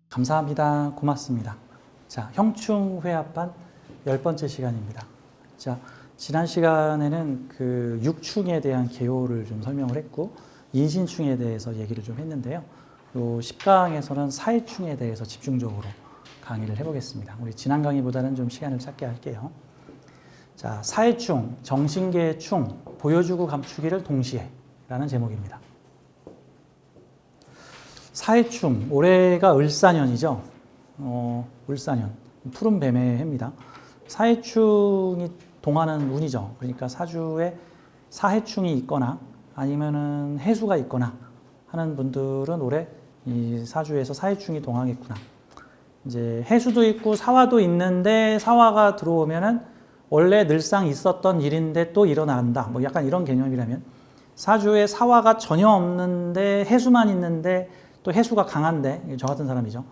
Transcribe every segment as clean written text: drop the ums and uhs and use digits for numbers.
감사합니다. 고맙습니다. 자, 형충회합반 10번째 시간입니다. 자, 지난 시간에는 그 6충에 대한 개요를 좀 설명을 했고, 인신충에 대해서 얘기를 좀 했는데요. 요 10강에서는 사회충에 대해서 집중적으로 강의를 해보겠습니다. 우리 지난 강의보다는 좀 시간을 짧게 할게요. 자, 사회충, 정신계의 충, 보여주고 감추기를 동시에 라는 제목입니다. 사회충, 올해가 을사년이죠. 을사년, 푸른 뱀의 해입니다. 사회충이 동하는 운이죠. 그러니까 사주에 사해충이 있거나 아니면은 해수가 있거나 하는 분들은 올해 이 사주에서 사해충이 동하겠구나. 이제 해수도 있고 사화도 있는데 사화가 들어오면은 원래 늘상 있었던 일인데 또 일어난다. 뭐 약간 이런 개념이라면, 사주에 사화가 전혀 없는데 해수만 있는데 또 해수가 강한데, 저 같은 사람이죠.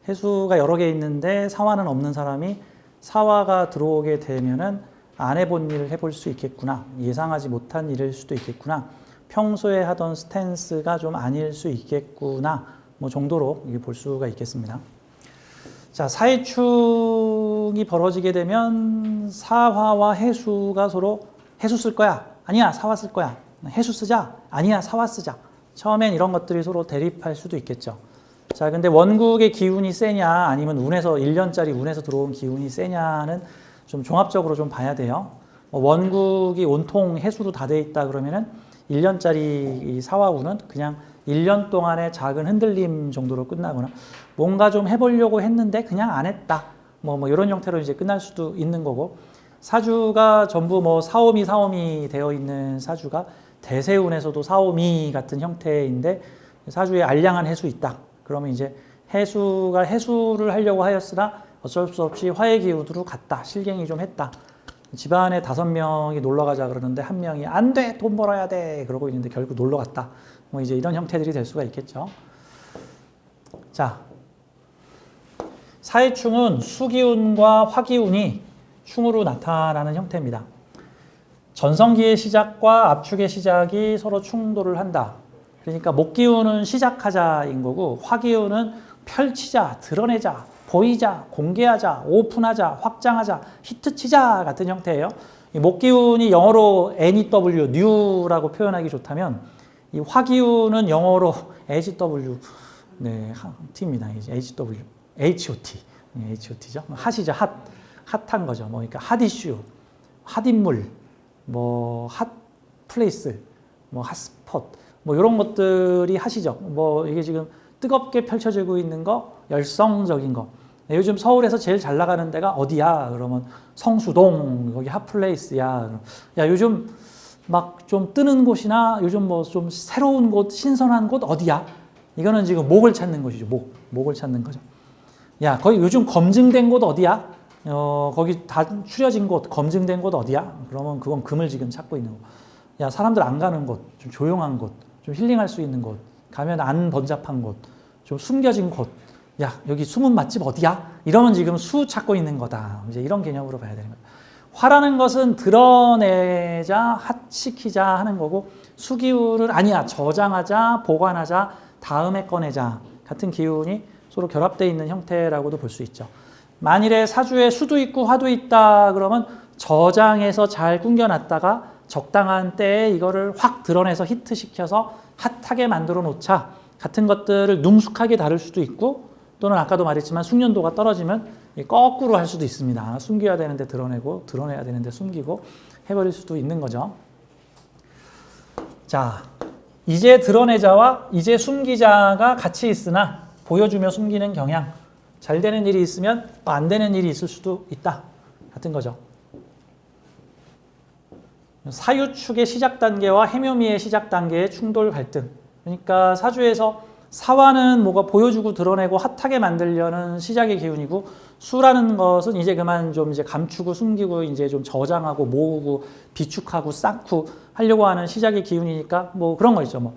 해수가 여러 개 있는데 사화는 없는 사람이 사화가 들어오게 되면은 안 해본 일을 해볼 수 있겠구나. 예상하지 못한 일일 수도 있겠구나. 평소에 하던 스탠스가 좀 아닐 수 있겠구나. 뭐 정도로 볼 수가 있겠습니다. 자, 사해충이 벌어지게 되면 사화와 해수가 서로 해수 쓸 거야. 아니야, 사화 쓸 거야. 해수 쓰자. 아니야, 사화 쓰자. 처음엔 이런 것들이 서로 대립할 수도 있겠죠. 자, 근데 원국의 기운이 세냐, 아니면 운에서 1년짜리 운에서 들어온 기운이 세냐는 좀 종합적으로 좀 봐야 돼요. 원국이 온통 해수로 다 돼 있다 그러면은 1년짜리 이 사화운은 그냥 1년 동안의 작은 흔들림 정도로 끝나거나, 뭔가 좀 해보려고 했는데 그냥 안 했다. 뭐 이런 형태로 이제 끝날 수도 있는 거고, 사주가 전부 뭐 사오미 되어 있는 사주가 대세운에서도 사오미 같은 형태인데 사주에 알량한 해수 있다. 그러면 이제 해수가 해수를 하려고 하였으나 어쩔 수 없이 화의 기운으로 갔다. 실갱이 좀 했다. 집안에 5명이 놀러 가자 그러는데 한 명이 안 돼, 돈 벌어야 돼 그러고 있는데 결국 놀러 갔다. 뭐 이제 이런 형태들이 될 수가 있겠죠. 자, 사해충은 수기운과 화기운이 충으로 나타나는 형태입니다. 전성기의 시작과 압축의 시작이 서로 충돌을 한다. 그러니까 목기운은 시작하자인 거고, 화기운은 펼치자, 드러내자, 보이자, 공개하자, 오픈하자, 확장하자, 히트치자 같은 형태예요. 이 목기운이 영어로 NEW, new라고 표현하기 좋다면, 이 화기운은 영어로 HW, 네, T입니다. HW, HOT, HOT죠. 핫이죠, 핫, 핫한 거죠. 뭐 그러니까 핫 이슈, 핫 인물, 뭐 핫 플레이스, 뭐 핫스폿, 뭐 이런 것들이 핫이죠. 뭐 이게 지금 뜨겁게 펼쳐지고 있는 거, 열성적인 거. 요즘 서울에서 제일 잘 나가는 데가 어디야? 그러면 성수동, 거기 핫플레이스야. 야, 요즘 막 좀 뜨는 곳이나 요즘 뭐 좀 새로운 곳, 신선한 곳 어디야? 이거는 지금 목을 찾는 것이죠. 목을 찾는 거죠. 야, 거기 요즘 검증된 곳 어디야? 거기 다 추려진 곳, 검증된 곳 어디야? 그러면 그건 금을 지금 찾고 있는 거. 야, 사람들 안 가는 곳, 좀 조용한 곳, 좀 힐링할 수 있는 곳, 가면 안 번잡한 곳, 좀 숨겨진 곳. 야, 여기 숨은 맛집 어디야? 이러면 지금 수 찾고 있는 거다. 이제 이런 개념으로 봐야 되는 거예요. 화라는 것은 드러내자, 핫시키자 하는 거고, 수기운은 아니야, 저장하자, 보관하자, 다음에 꺼내자 같은 기운이 서로 결합되어 있는 형태라고도 볼 수 있죠. 만일에 사주에 수도 있고 화도 있다 그러면 저장해서 잘 숨겨놨다가 적당한 때에 이거를 확 드러내서 히트시켜서 핫하게 만들어 놓자 같은 것들을 능숙하게 다룰 수도 있고, 또는 아까도 말했지만 숙련도가 떨어지면 거꾸로 할 수도 있습니다. 숨겨야 되는데 드러내고, 드러내야 되는데 숨기고 해버릴 수도 있는 거죠. 자, 이제 드러내자와 이제 숨기자가 같이 있으나 보여주며 숨기는 경향. 잘 되는 일이 있으면 안 되는 일이 있을 수도 있다 같은 거죠. 사유축의 시작 단계와 해묘미의 시작 단계의 충돌 갈등. 그러니까 사주에서 사화는 뭐가 보여주고 드러내고 핫하게 만들려는 시작의 기운이고, 수라는 것은 이제 그만 좀 이제 감추고 숨기고 이제 좀 저장하고 모으고 비축하고 쌓고 하려고 하는 시작의 기운이니까 뭐 그런 거 있죠. 뭐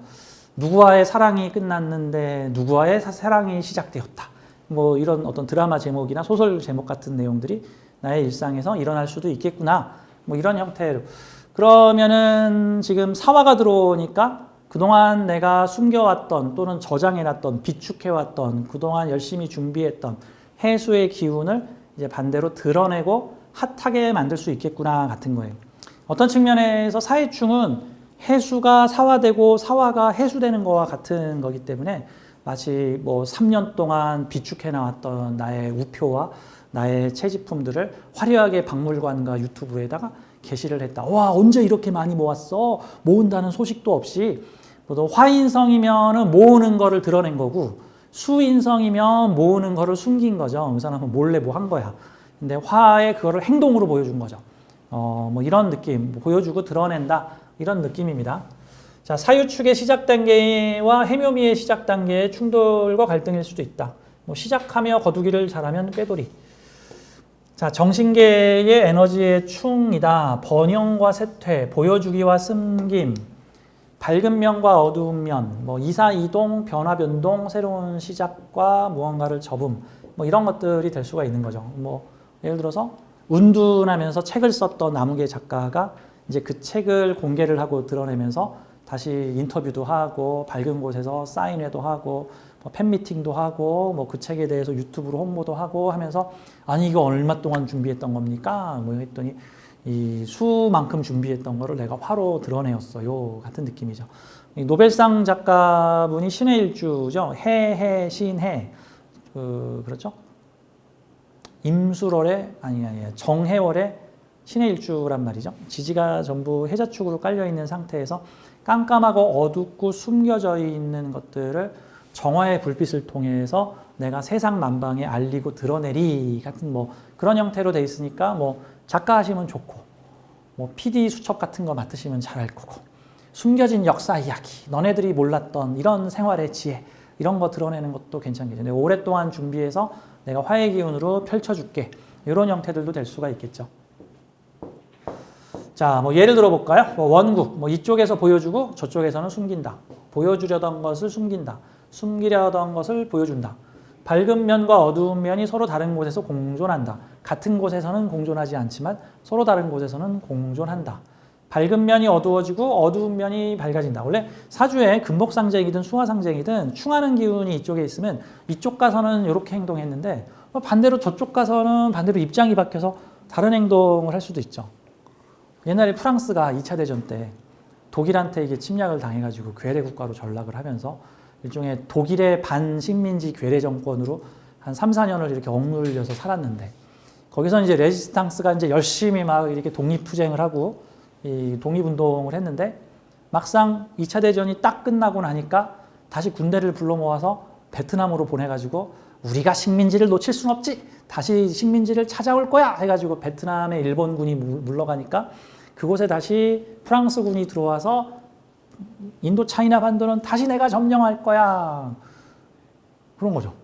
누구와의 사랑이 끝났는데 누구와의 사랑이 시작되었다. 뭐 이런 어떤 드라마 제목이나 소설 제목 같은 내용들이 나의 일상에서 일어날 수도 있겠구나 뭐 이런 형태로. 그러면은 지금 사화가 들어오니까 그동안 내가 숨겨왔던 또는 저장해놨던 비축해왔던 그동안 열심히 준비했던 해수의 기운을 이제 반대로 드러내고 핫하게 만들 수 있겠구나 같은 거예요. 어떤 측면에서 사해충은 해수가 사화되고 사화가 해수되는 거와 같은 거기 때문에 마치 뭐 3년 동안 비축해 나왔던 나의 우표와 나의 채집품들을 화려하게 박물관과 유튜브에다가 게시를 했다. 와, 언제 이렇게 많이 모았어? 모은다는 소식도 없이. 또 화인성이면은 모으는 거를 드러낸 거고 수인성이면 모으는 거를 숨긴 거죠. 그 사람은 몰래 뭐 한 거야. 근데 화에 그거를 행동으로 보여준 거죠. 뭐 이런 느낌, 보여주고 드러낸다 이런 느낌입니다. 자, 사유축의 시작 단계와 해묘미의 시작 단계의 충돌과 갈등일 수도 있다. 뭐 시작하며 거두기를 잘하면 꾀돌이. 자, 정신계의 에너지의 충이다. 번영과 쇠퇴, 보여주기와 숨김, 밝은 면과 어두운 면, 뭐 이사 이동, 변화 변동, 새로운 시작과 무언가를 접음, 뭐 이런 것들이 될 수가 있는 거죠. 뭐 예를 들어서 운둔하면서 책을 썼던 나무계 작가가 이제 그 책을 공개를 하고 드러내면서 다시 인터뷰도 하고 밝은 곳에서 사인회도 하고 뭐 팬미팅도 하고 뭐 그 책에 대해서 유튜브로 홍보도 하고 하면서 아니 이거 얼마 동안 준비했던 겁니까? 뭐 했더니 이 수만큼 준비했던 거를 내가 화로 드러내었어요 같은 느낌이죠. 이 노벨상 작가분이 신의 일주죠. 해 신해 그렇죠? 임술월의 아니 정해월의 신의 일주란 말이죠. 지지가 전부 해자축으로 깔려 있는 상태에서 깜깜하고 어둡고 숨겨져 있는 것들을 정화의 불빛을 통해서 내가 세상 만방에 알리고 드러내리 같은 뭐 그런 형태로 돼 있으니까 뭐 작가 하시면 좋고 뭐 PD 수첩 같은 거 맡으시면 잘할 거고 숨겨진 역사 이야기 너네들이 몰랐던 이런 생활의 지혜 이런 거 드러내는 것도 괜찮겠죠. 내가 오랫동안 준비해서 내가 화의 기운으로 펼쳐줄게 이런 형태들도 될 수가 있겠죠. 자, 뭐 예를 들어 볼까요? 뭐 원국, 뭐 이쪽에서 보여주고 저쪽에서는 숨긴다. 보여주려던 것을 숨긴다. 숨기려던 것을 보여준다. 밝은 면과 어두운 면이 서로 다른 곳에서 공존한다. 같은 곳에서는 공존하지 않지만 서로 다른 곳에서는 공존한다. 밝은 면이 어두워지고 어두운 면이 밝아진다. 원래 사주에 금복상쟁이든 수화상쟁이든 충하는 기운이 이쪽에 있으면 이쪽 가서는 이렇게 행동했는데 반대로 저쪽 가서는 반대로 입장이 바뀌어서 다른 행동을 할 수도 있죠. 옛날에 프랑스가 2차 대전 때 독일한테 이게 침략을 당해가지고 괴뢰 국가로 전락을 하면서 일종의 독일의 반식민지 괴뢰 정권으로 한 3, 4년을 이렇게 억눌려서 살았는데 거기서 이제 레지스탕스가 이제 열심히 막 이렇게 독립투쟁을 하고 이 독립운동을 했는데 막상 2차 대전이 딱 끝나고 나니까 다시 군대를 불러 모아서 베트남으로 보내가지고 우리가 식민지를 놓칠 순 없지 다시 식민지를 찾아올 거야 해가지고 베트남에 일본군이 물러가니까 그곳에 다시 프랑스군이 들어와서 인도 차이나 반도는 다시 내가 점령할 거야 그런 거죠.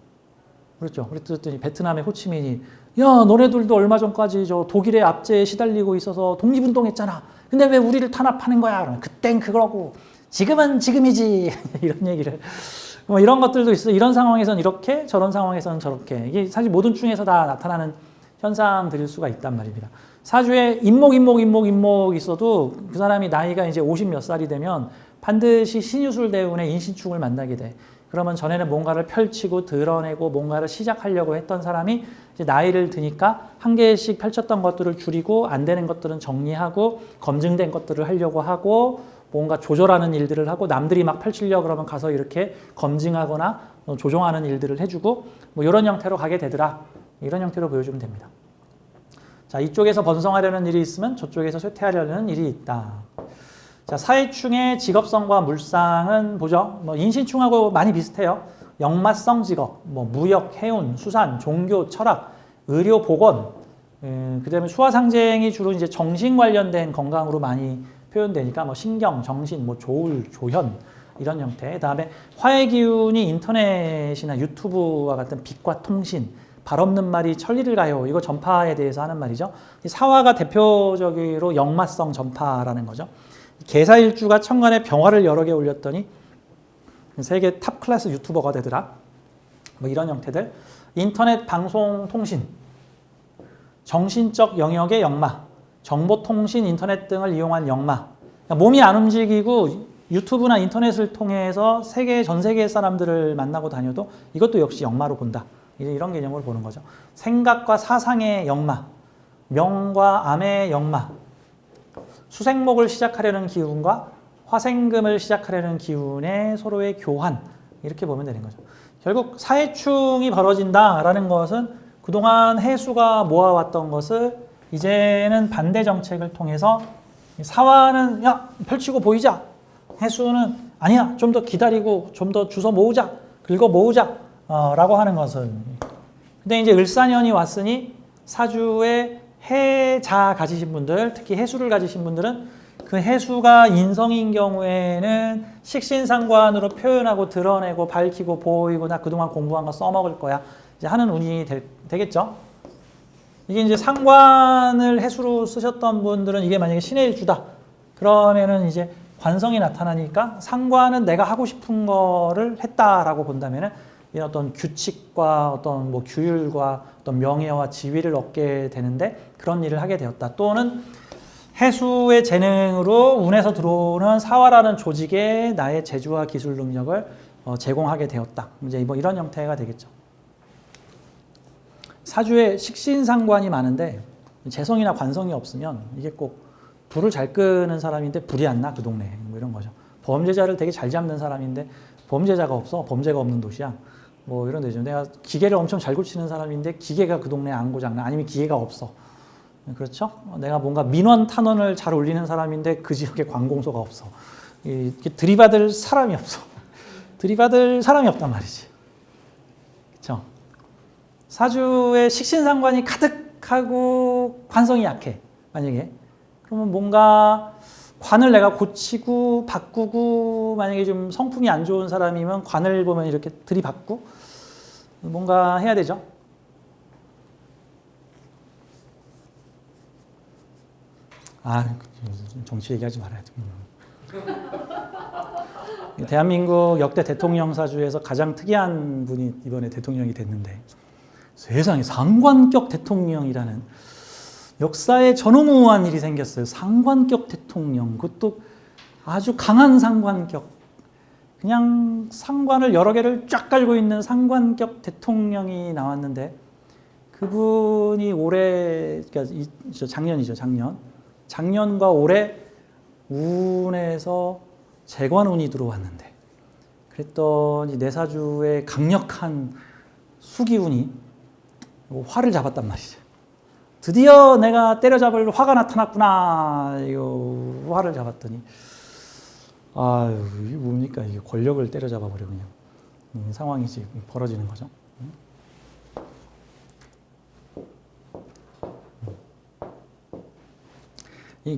그렇죠. 그랬더니 베트남의 호치민이 야 너네들도 얼마 전까지 저 독일의 압제에 시달리고 있어서 독립운동했잖아. 근데 왜 우리를 탄압하는 거야? 그러면 그땐 그거고 지금은 지금이지 이런 얘기를 뭐 이런 것들도 있어요. 이런 상황에서는 이렇게 저런 상황에서는 저렇게 이게 사실 모든 중에서 다 나타나는 현상들일 수가 있단 말입니다. 사주에 인목 있어도 그 사람이 나이가 이제 50 몇 살이 되면 반드시 신유술대운의 인신충을 만나게 돼. 그러면 전에는 뭔가를 펼치고 드러내고 뭔가를 시작하려고 했던 사람이 이제 나이를 드니까 한 개씩 펼쳤던 것들을 줄이고 안 되는 것들은 정리하고 검증된 것들을 하려고 하고 뭔가 조절하는 일들을 하고 남들이 막 펼치려고 그러면 가서 이렇게 검증하거나 조정하는 일들을 해주고 뭐 이런 형태로 가게 되더라. 이런 형태로 보여주면 됩니다. 자, 이쪽에서 번성하려는 일이 있으면 저쪽에서 쇠퇴하려는 일이 있다. 자, 사해충의 직업성과 물상은 보죠. 뭐 인신충하고 많이 비슷해요. 역마성 직업, 뭐 무역, 해운, 수산, 종교, 철학, 의료, 보건. 그다음에 수화상쟁이 주로 이제 정신 관련된 건강으로 많이 표현되니까 뭐 신경, 정신, 뭐 조울, 조현 이런 형태. 그다음에 화의 기운이 인터넷이나 유튜브와 같은 빛과 통신, 발 없는 말이 천리를 가요. 이거 전파에 대해서 하는 말이죠. 사화가 대표적으로 역마성 전파라는 거죠. 개사일주가 천간에 병화를 여러 개 올렸더니 세계 탑 클래스 유튜버가 되더라. 뭐 이런 형태들. 인터넷 방송 통신, 정신적 영역의 역마, 정보통신, 인터넷 등을 이용한 역마. 그러니까 몸이 안 움직이고 유튜브나 인터넷을 통해서 전 세계의 사람들을 만나고 다녀도 이것도 역시 역마로 본다. 이런 개념으로 보는 거죠. 생각과 사상의 역마, 명과 암의 역마, 수생목을 시작하려는 기운과 화생금을 시작하려는 기운의 서로의 교환, 이렇게 보면 되는 거죠. 결국 사해충이 벌어진다라는 것은 그동안 해수가 모아왔던 것을 이제는 반대 정책을 통해서 사화는 야 펼치고 보이자, 해수는 아니야 좀 더 기다리고 좀 더 주워 모으자, 긁어 모으자 라고 하는 것을. 근데 이제 을사년이 왔으니 사주에 해자 가지신 분들, 특히 해수를 가지신 분들은 그 해수가 인성인 경우에는 식신상관으로 표현하고 드러내고 밝히고 보이고 나 그동안 공부한 거 써먹을 거야 이제 하는 운이 되겠죠. 이게 이제 상관을 해수로 쓰셨던 분들은 이게 만약에 신의 일주다 그러면은 이제 관성이 나타나니까 상관은 내가 하고 싶은 거를 했다라고 본다면은 어떤 규칙과 어떤 뭐 규율과 어떤 명예와 지위를 얻게 되는데 그런 일을 하게 되었다. 또는 해수의 재능으로 운에서 들어오는 사화라는 조직에 나의 재주와 기술 능력을 제공하게 되었다. 이제 뭐 이런 형태가 되겠죠. 사주에 식신상관이 많은데 재성이나 관성이 없으면 이게 꼭 불을 잘 끄는 사람인데 불이 안 나 그 동네에 뭐 이런 거죠. 범죄자를 되게 잘 잡는 사람인데 범죄자가 없어. 범죄가 없는 도시야. 뭐 이런 데죠. 내가 기계를 엄청 잘 고치는 사람인데 기계가 그 동네에 안 고장나. 아니면 기계가 없어. 그렇죠? 내가 뭔가 민원 탄원을 잘 올리는 사람인데 그 지역에 관공서가 없어. 이렇게 들이받을 사람이 없어. 들이받을 사람이 없단 말이지. 그렇죠? 사주에 식신상관이 가득하고 관성이 약해. 만약에 그러면 뭔가 관을 내가 고치고 바꾸고 만약에 좀 성품이 안 좋은 사람이면 관을 보면 이렇게 들이받고 뭔가 해야 되죠. 정치 얘기하지 말아야 돼. 대한민국 역대 대통령 사주에서 가장 특이한 분이 이번에 대통령이 됐는데 세상에 상관격 대통령이라는 역사에 전무후무한 일이 생겼어요. 상관격 대통령, 그것도 아주 강한 상관격. 그냥 상관을 여러 개를 쫙 깔고 있는 상관격 대통령이 나왔는데 그분이 올해, 그러니까 작년이죠, 작년. 작년과 올해 운에서 재관운이 들어왔는데 그랬더니 내 사주에 강력한 수기운이 화를 잡았단 말이죠. 드디어 내가 때려잡을 화가 나타났구나. 이거 화를 잡았더니 이게 뭡니까? 이게 권력을 때려잡아 버리군요. 상황이 지금 벌어지는 거죠.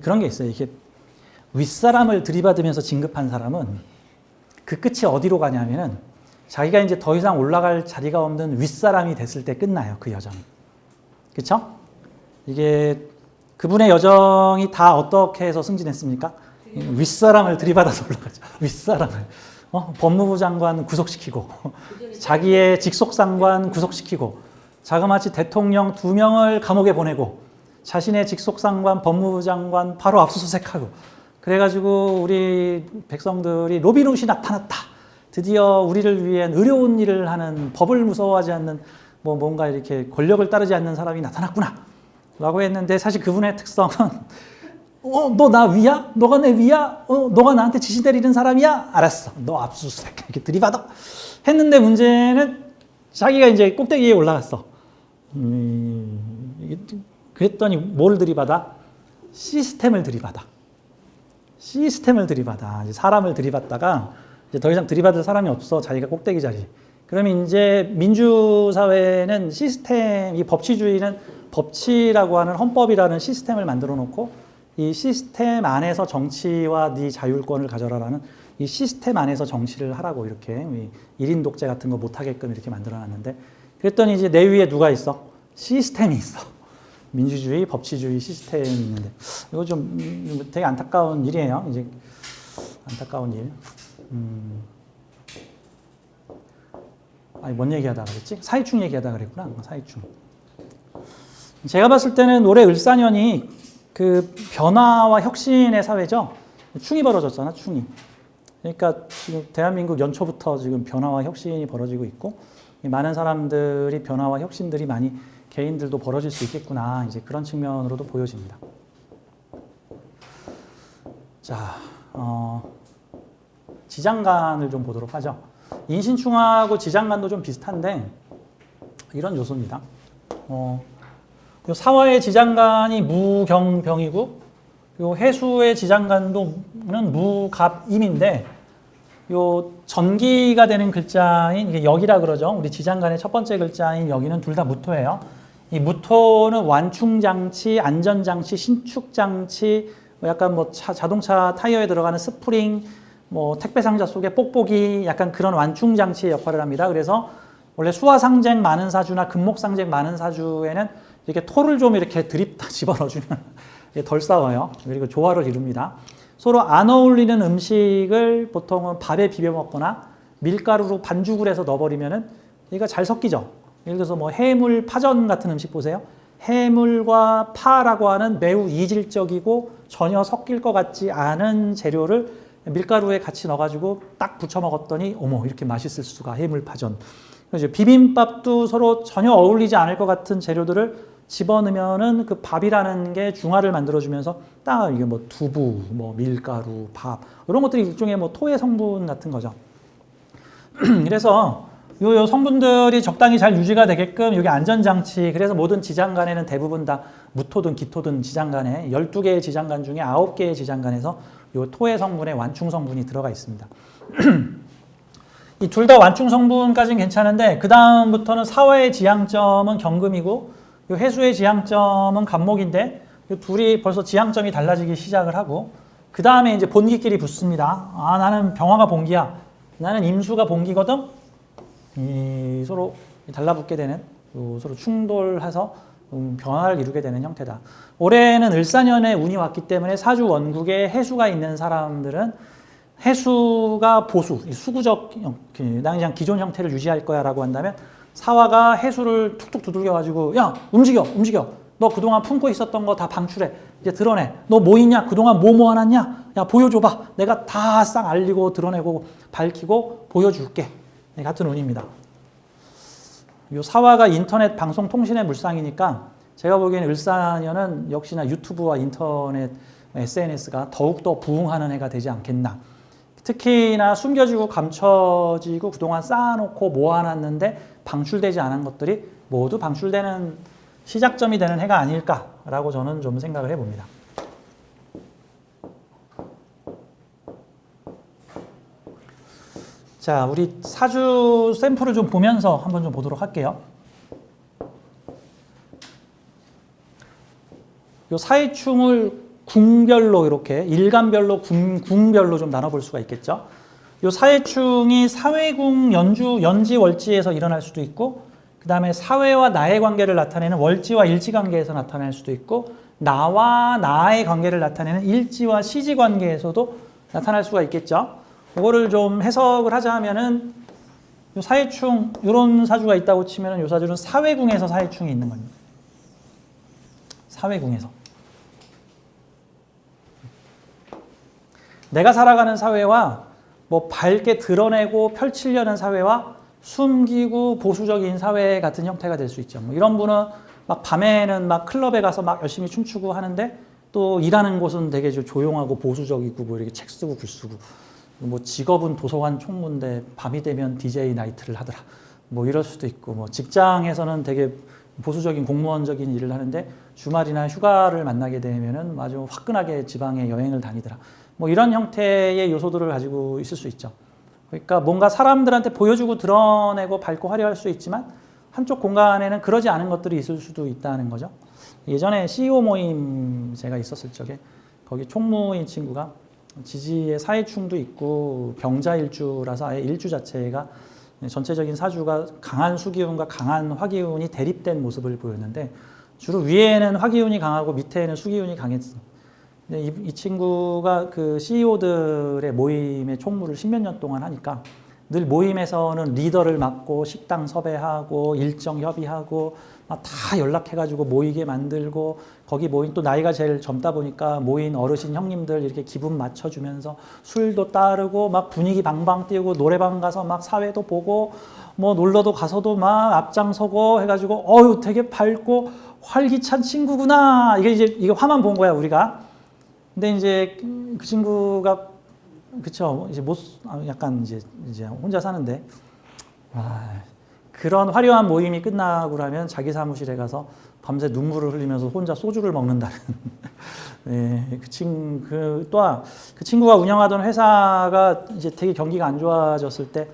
그런 게 있어요. 이게 윗사람을 들이받으면서 진급한 사람은 그 끝이 어디로 가냐면은 자기가 이제 더 이상 올라갈 자리가 없는 윗사람이 됐을 때 끝나요. 그 여정이. 그렇죠? 이게 그분의 여정이 다 어떻게 해서 승진했습니까? 윗사람을 들이받아서 올라가죠. 윗사람을. 법무부 장관 구속시키고 자기의 직속상관 구속시키고 자그마치 대통령 2명을 감옥에 보내고 자신의 직속상관 법무부 장관 바로 압수수색하고 그래가지고 우리 백성들이 로빈훗이 나타났다. 드디어 우리를 위한 의로운 일을 하는 법을 무서워하지 않는 뭔가 이렇게 권력을 따르지 않는 사람이 나타났구나. 라고 했는데 사실 그분의 특성은 너 나 위야? 너가 내 위야? 너가 나한테 지시 내리는 사람이야? 알았어. 너 압수수색 이렇게 들이받아. 했는데 문제는 자기가 이제 꼭대기에 올라갔어. 그랬더니 뭘 들이받아? 시스템을 들이받아. 시스템을 들이받아. 사람을 들이받다가 이제 더 이상 들이받을 사람이 없어. 자기가 꼭대기 자리. 그러면 이제 민주사회는 시스템, 이 법치주의는 법치라고 하는 헌법이라는 시스템을 만들어 놓고 이 시스템 안에서 정치와 네 자율권을 가져라라는 이 시스템 안에서 정치를 하라고 이렇게 1인 독재 같은 거 못하게끔 이렇게 만들어 놨는데 그랬더니 이제 내 위에 누가 있어? 시스템이 있어. 민주주의, 법치주의 시스템이 있는데 이거 좀 되게 안타까운 일이에요. 이제 안타까운 일. 뭔 얘기하다 그랬지? 사이충 얘기하다 그랬구나. 사이충. 제가 봤을 때는 올해 을사년이 그 변화와 혁신의 사회죠. 충이 벌어졌잖아, 충이. 그러니까 지금 대한민국 연초부터 지금 변화와 혁신이 벌어지고 있고 많은 사람들이 변화와 혁신들이 많이 개인들도 벌어질 수 있겠구나. 이제 그런 측면으로도 보여집니다. 자, 지장간을 좀 보도록 하죠. 인신충하고 지장간도 좀 비슷한데 이런 요소입니다. 요 사화의 지장간이 무경병이고 요 해수의 지장간도는 무갑임인데 요 전기가 되는 글자인 이게 역이라 그러죠. 우리 지장간의 첫 번째 글자인 여기는 둘 다 무토예요. 이 무토는 완충장치, 안전장치, 신축장치, 약간 뭐 자동차 타이어에 들어가는 스프링, 뭐 택배 상자 속에 뽁뽁이 약간 그런 완충장치의 역할을 합니다. 그래서 원래 수화상쟁 많은 사주나 금목상쟁 많은 사주에는 이렇게 토를 좀 이렇게 드립다 집어넣어주면 덜 싸워요. 그리고 조화를 이룹니다. 서로 안 어울리는 음식을 보통은 밥에 비벼 먹거나 밀가루로 반죽을 해서 넣어버리면은 얘가 잘 섞이죠. 예를 들어서 뭐 해물 파전 같은 음식 보세요. 해물과 파라고 하는 매우 이질적이고 전혀 섞일 것 같지 않은 재료를 밀가루에 같이 넣어가지고 딱 부쳐 먹었더니 어머 이렇게 맛있을 수가. 해물 파전. 그래서 비빔밥도 서로 전혀 어울리지 않을 것 같은 재료들을 집어넣으면은 그 밥이라는 게 중화를 만들어주면서 딱 이게 뭐 두부, 뭐 밀가루, 밥 이런 것들이 일종의 뭐 토의 성분 같은 거죠. 그래서 요 성분들이 적당히 잘 유지가 되게끔 여기 안전장치, 그래서 모든 지장간에는 대부분 다 무토든 기토든 지장간에 12개의 지장간 중에 9개의 지장간에서 요 토의 성분에 완충 성분이 들어가 있습니다. 이 둘 다 완충 성분까지는 괜찮은데 그 다음부터는 사화의 지향점은 경금이고 요 해수의 지향점은 간목인데 이 둘이 벌써 지향점이 달라지기 시작을 하고 그 다음에 이제 본기끼리 붙습니다. 아 나는 병화가 본기야. 나는 임수가 본기거든. 서로 달라붙게 되는 서로 충돌해서 변화를 이루게 되는 형태다. 올해는 을사년에 운이 왔기 때문에 사주 원국에 해수가 있는 사람들은 해수가 보수, 수구적 그냥 기존 형태를 유지할 거야 라고 한다면 사화가 해수를 툭툭 두들겨가지고 야 움직여 너 그동안 품고 있었던 거 다 방출해 이제 드러내. 너 뭐 있냐 그동안 뭐 모아놨냐 야 보여줘봐. 내가 다 싹 알리고 드러내고 밝히고 보여줄게. 네, 같은 운입니다. 요 사화가 인터넷 방송 통신의 물상이니까 제가 보기에는 을사년은 역시나 유튜브와 인터넷 SNS가 더욱더 부흥하는 해가 되지 않겠나. 특히나 숨겨지고 감춰지고 그동안 쌓아놓고 모아놨는데 방출되지 않은 것들이 모두 방출되는 시작점이 되는 해가 아닐까라고 저는 좀 생각을 해봅니다. 자, 우리 사주 샘플을 좀 보면서 한번 좀 보도록 할게요. 요 사해충을 궁별로 이렇게 일간별로 궁별로 좀 나눠볼 수가 있겠죠. 요 사해충이 사회궁 연지월지에서 일어날 수도 있고 그 다음에 사회와 나의 관계를 나타내는 월지와 일지관계에서 나타날 수도 있고 나와 나의 관계를 나타내는 일지와 시지관계에서도 나타날 수가 있겠죠. 이거를 좀 해석을 하자면은 요 사해충 이런 사주가 있다고 치면은 요 사주는 사회궁에서 사해충이 있는 겁니다. 사회궁에서. 내가 살아가는 사회와 뭐 밝게 드러내고 펼치려는 사회와 숨기고 보수적인 사회 같은 형태가 될 수 있죠. 뭐 이런 분은 막 밤에는 막 클럽에 가서 막 열심히 춤추고 하는데 또 일하는 곳은 되게 조용하고 보수적이고 뭐 이렇게 책 쓰고 글 쓰고 뭐 직업은 도서관 총무인데 밤이 되면 DJ 나이트를 하더라. 뭐 이럴 수도 있고 뭐 직장에서는 되게 보수적인 공무원적인 일을 하는데 주말이나 휴가를 만나게 되면은 아주 화끈하게 지방에 여행을 다니더라. 뭐 이런 형태의 요소들을 가지고 있을 수 있죠. 그러니까 뭔가 사람들한테 보여주고 드러내고 밝고 화려할 수 있지만 한쪽 공간에는 그러지 않은 것들이 있을 수도 있다는 거죠. 예전에 CEO 모임 제가 있었을 적에 거기 총무인 친구가 지지의 사해충도 있고 병자일주라서 아예 일주 자체가 전체적인 사주가 강한 수기운과 강한 화기운이 대립된 모습을 보였는데 주로 위에는 화기운이 강하고 밑에는 수기운이 강했어. 근데 이 친구가 그 CEO들의 모임의 총무를 10몇 년 동안 하니까 늘 모임에서는 리더를 맡고 식당 섭외하고 일정 협의하고 막 다 연락해가지고 모이게 만들고 거기 모인 또 나이가 제일 젊다 보니까 모인 어르신 형님들 이렇게 기분 맞춰주면서 술도 따르고 막 분위기 방방 띄우고 노래방 가서 막 사회도 보고 뭐 놀러도 가서도 막 앞장서고 해가지고 어유 되게 밝고 활기찬 친구구나 이게 화만 본 거야 우리가. 근데 이제 그 친구가 그쵸 이제 약간 이제 혼자 사는데 그런 화려한 모임이 끝나고 나면 자기 사무실에 가서 밤새 눈물을 흘리면서 혼자 소주를 먹는다는 네, 또한 그 친구가 운영하던 회사가 이제 되게 경기가 안 좋아졌을 때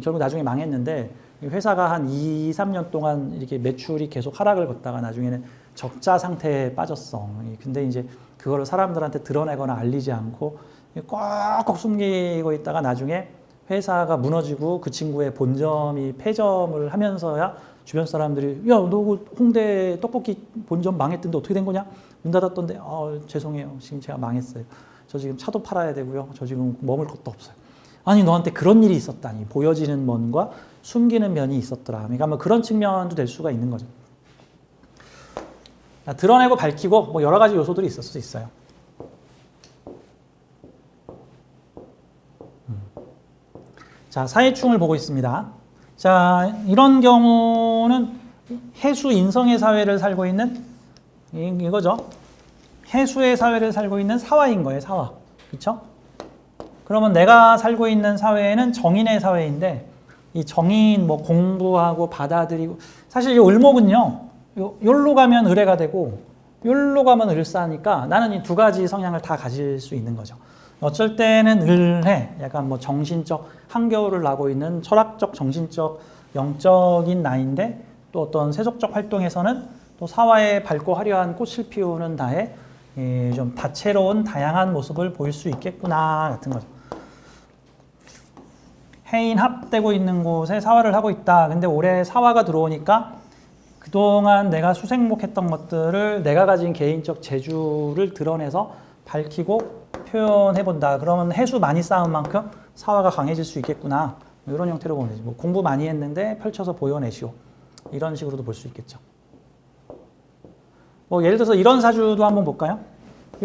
결국 나중에 망했는데 회사가 한 2, 3년 동안 이렇게 매출이 계속 하락을 걷다가 나중에는 적자 상태에 빠졌어. 근데 이제 그거를 사람들한테 드러내거나 알리지 않고 꽉꽉 숨기고 있다가 나중에 회사가 무너지고 그 친구의 본점이 폐점을 하면서야 주변 사람들이 야, 너 그 홍대 떡볶이 본점 망했던데 어떻게 된 거냐? 문 닫았던데 죄송해요. 지금 제가 망했어요. 저 지금 차도 팔아야 되고요. 저 지금 먹을 것도 없어요. 아니 너한테 그런 일이 있었다니. 보여지는 면과 숨기는 면이 있었더라. 그러니까 뭐 그런 측면도 될 수가 있는 거죠. 드러내고 밝히고 뭐 여러 가지 요소들이 있을 수 있어요. 자, 사회충을 보고 있습니다. 자, 이런 경우는 해수 인성의 사회를 살고 있는 이거죠. 해수의 사회를 살고 있는 사화인 거예요, 사화. 그렇죠? 그러면 내가 살고 있는 사회는 정인의 사회인데 이 정인 뭐 공부하고 받아들이고 사실 이 을목은요. 요로 가면 을해가 되고 요로 가면 을사니까 나는 이 두 가지 성향을 다 가질 수 있는 거죠. 어쩔 때는 을해, 약간 뭐 정신적 한겨울을 나고 있는 철학적, 정신적, 영적인 나인데 또 어떤 세속적 활동에서는 또 사화에 밝고 화려한 꽃을 피우는 나의 좀 다채로운 다양한 모습을 보일 수 있겠구나 같은 거죠. 해인 합되고 있는 곳에 사화를 하고 있다. 근데 올해 사화가 들어오니까 그동안 내가 수생목했던 것들을 내가 가진 개인적 재주를 드러내서 밝히고 표현해본다. 그러면 해수 많이 쌓은 만큼 사화가 강해질 수 있겠구나. 이런 형태로 보면 되지. 뭐 공부 많이 했는데 펼쳐서 보여내시오. 이런 식으로도 볼 수 있겠죠. 뭐 예를 들어서 이런 사주도 한번 볼까요?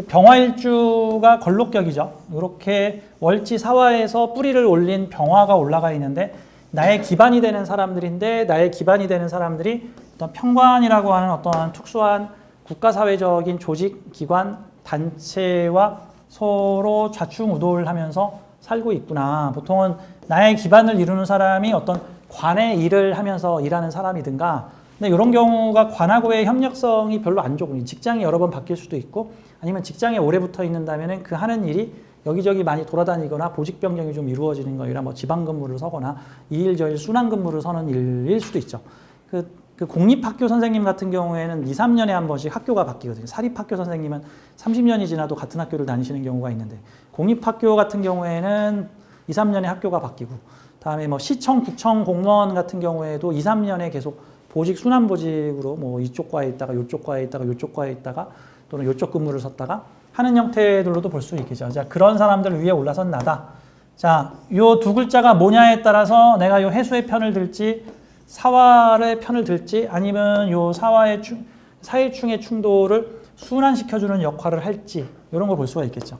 병화일주가 걸록격이죠. 이렇게 월지 사화에서 뿌리를 올린 병화가 올라가 있는데 나의 기반이 되는 사람들인데 나의 기반이 되는 사람들이 어떤 평관이라고 하는 어떠한 특수한 국가사회적인 조직, 기관, 단체와 서로 좌충우돌 하면서 살고 있구나. 보통은 나의 기반을 이루는 사람이 어떤 관의 일을 하면서 일하는 사람이든가 근데 이런 경우가 관하고의 협력성이 별로 안 좋고 직장이 여러 번 바뀔 수도 있고 아니면 직장에 오래 붙어 있는다면 그 하는 일이 여기저기 많이 돌아다니거나 보직 변경이 좀 이루어지는 거이라 뭐 지방 근무를 서거나 이 일 저 일 순환 근무를 서는 일일 수도 있죠. 그 공립학교 선생님 같은 경우에는 2, 3년에 한 번씩 학교가 바뀌거든요. 사립학교 선생님은 30년이 지나도 같은 학교를 다니시는 경우가 있는데 공립학교 같은 경우에는 2, 3년에 학교가 바뀌고 다음에 뭐 시청, 구청 공무원 같은 경우에도 2, 3년에 계속 보직, 순환보직으로 뭐 이쪽 과에 있다가 이쪽 과에 있다가 이쪽 과에 있다가 또는 이쪽 근무를 섰다가 하는 형태들로도 볼 수 있겠죠. 자, 그런 사람들 위에 올라선 나다. 자, 요 두 글자가 뭐냐에 따라서 내가 요 해수의 편을 들지 사화의 편을 들지 아니면 요 사회충의 충돌을 순환시켜주는 역할을 할지 이런 걸 볼 수가 있겠죠.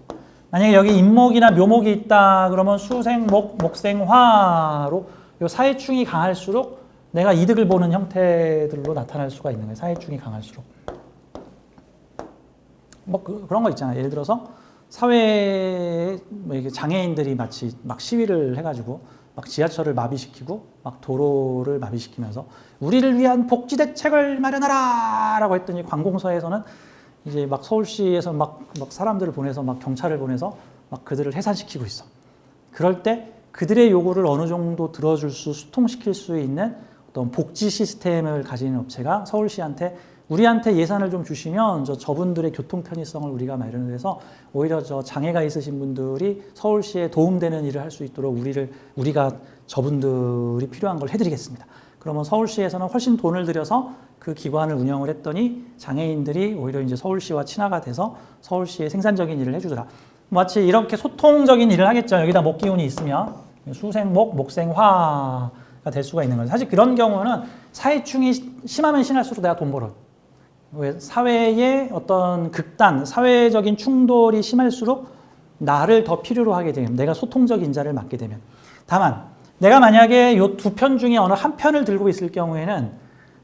만약에 여기 인목이나 묘목이 있다 그러면 수생목, 목생화로 요 사회충이 강할수록 내가 이득을 보는 형태들로 나타날 수가 있는 거예요. 사회충이 강할수록. 뭐 그런 거 있잖아요. 예를 들어서 사회에 뭐 이게 장애인들이 마치 막 시위를 해가지고 막 지하철을 마비시키고 막 도로를 마비시키면서 우리를 위한 복지 대책을 마련하라 라고 했더니 관공서에서는 이제 막 서울시에서 막 사람들을 보내서 막 경찰을 보내서 막 그들을 해산시키고 있어. 그럴 때 그들의 요구를 어느 정도 들어줄 수, 수통시킬 수 있는 어떤 복지 시스템을 가지는 업체가 서울시한테 우리한테 예산을 좀 주시면 저분들의 교통 편의성을 우리가 마련을 해서 오히려 저 장애가 있으신 분들이 서울시에 도움되는 일을 할 수 있도록 우리가 저분들이 필요한 걸 해드리겠습니다. 그러면 서울시에서는 훨씬 돈을 들여서 그 기관을 운영을 했더니 장애인들이 오히려 이제 서울시와 친화가 돼서 서울시의 생산적인 일을 해주더라. 마치 이렇게 소통적인 일을 하겠죠. 여기다 목기운이 있으면 수생목, 목생화가 될 수가 있는 거죠. 사실 그런 경우는 사회충이 심하면 심할수록 내가 돈 벌어요. 왜 사회의 어떤 극단, 사회적인 충돌이 심할수록 나를 더 필요로 하게 되면, 내가 소통적 인자를 맡게 되면. 다만 내가 만약에 이 두 편 중에 어느 한 편을 들고 있을 경우에는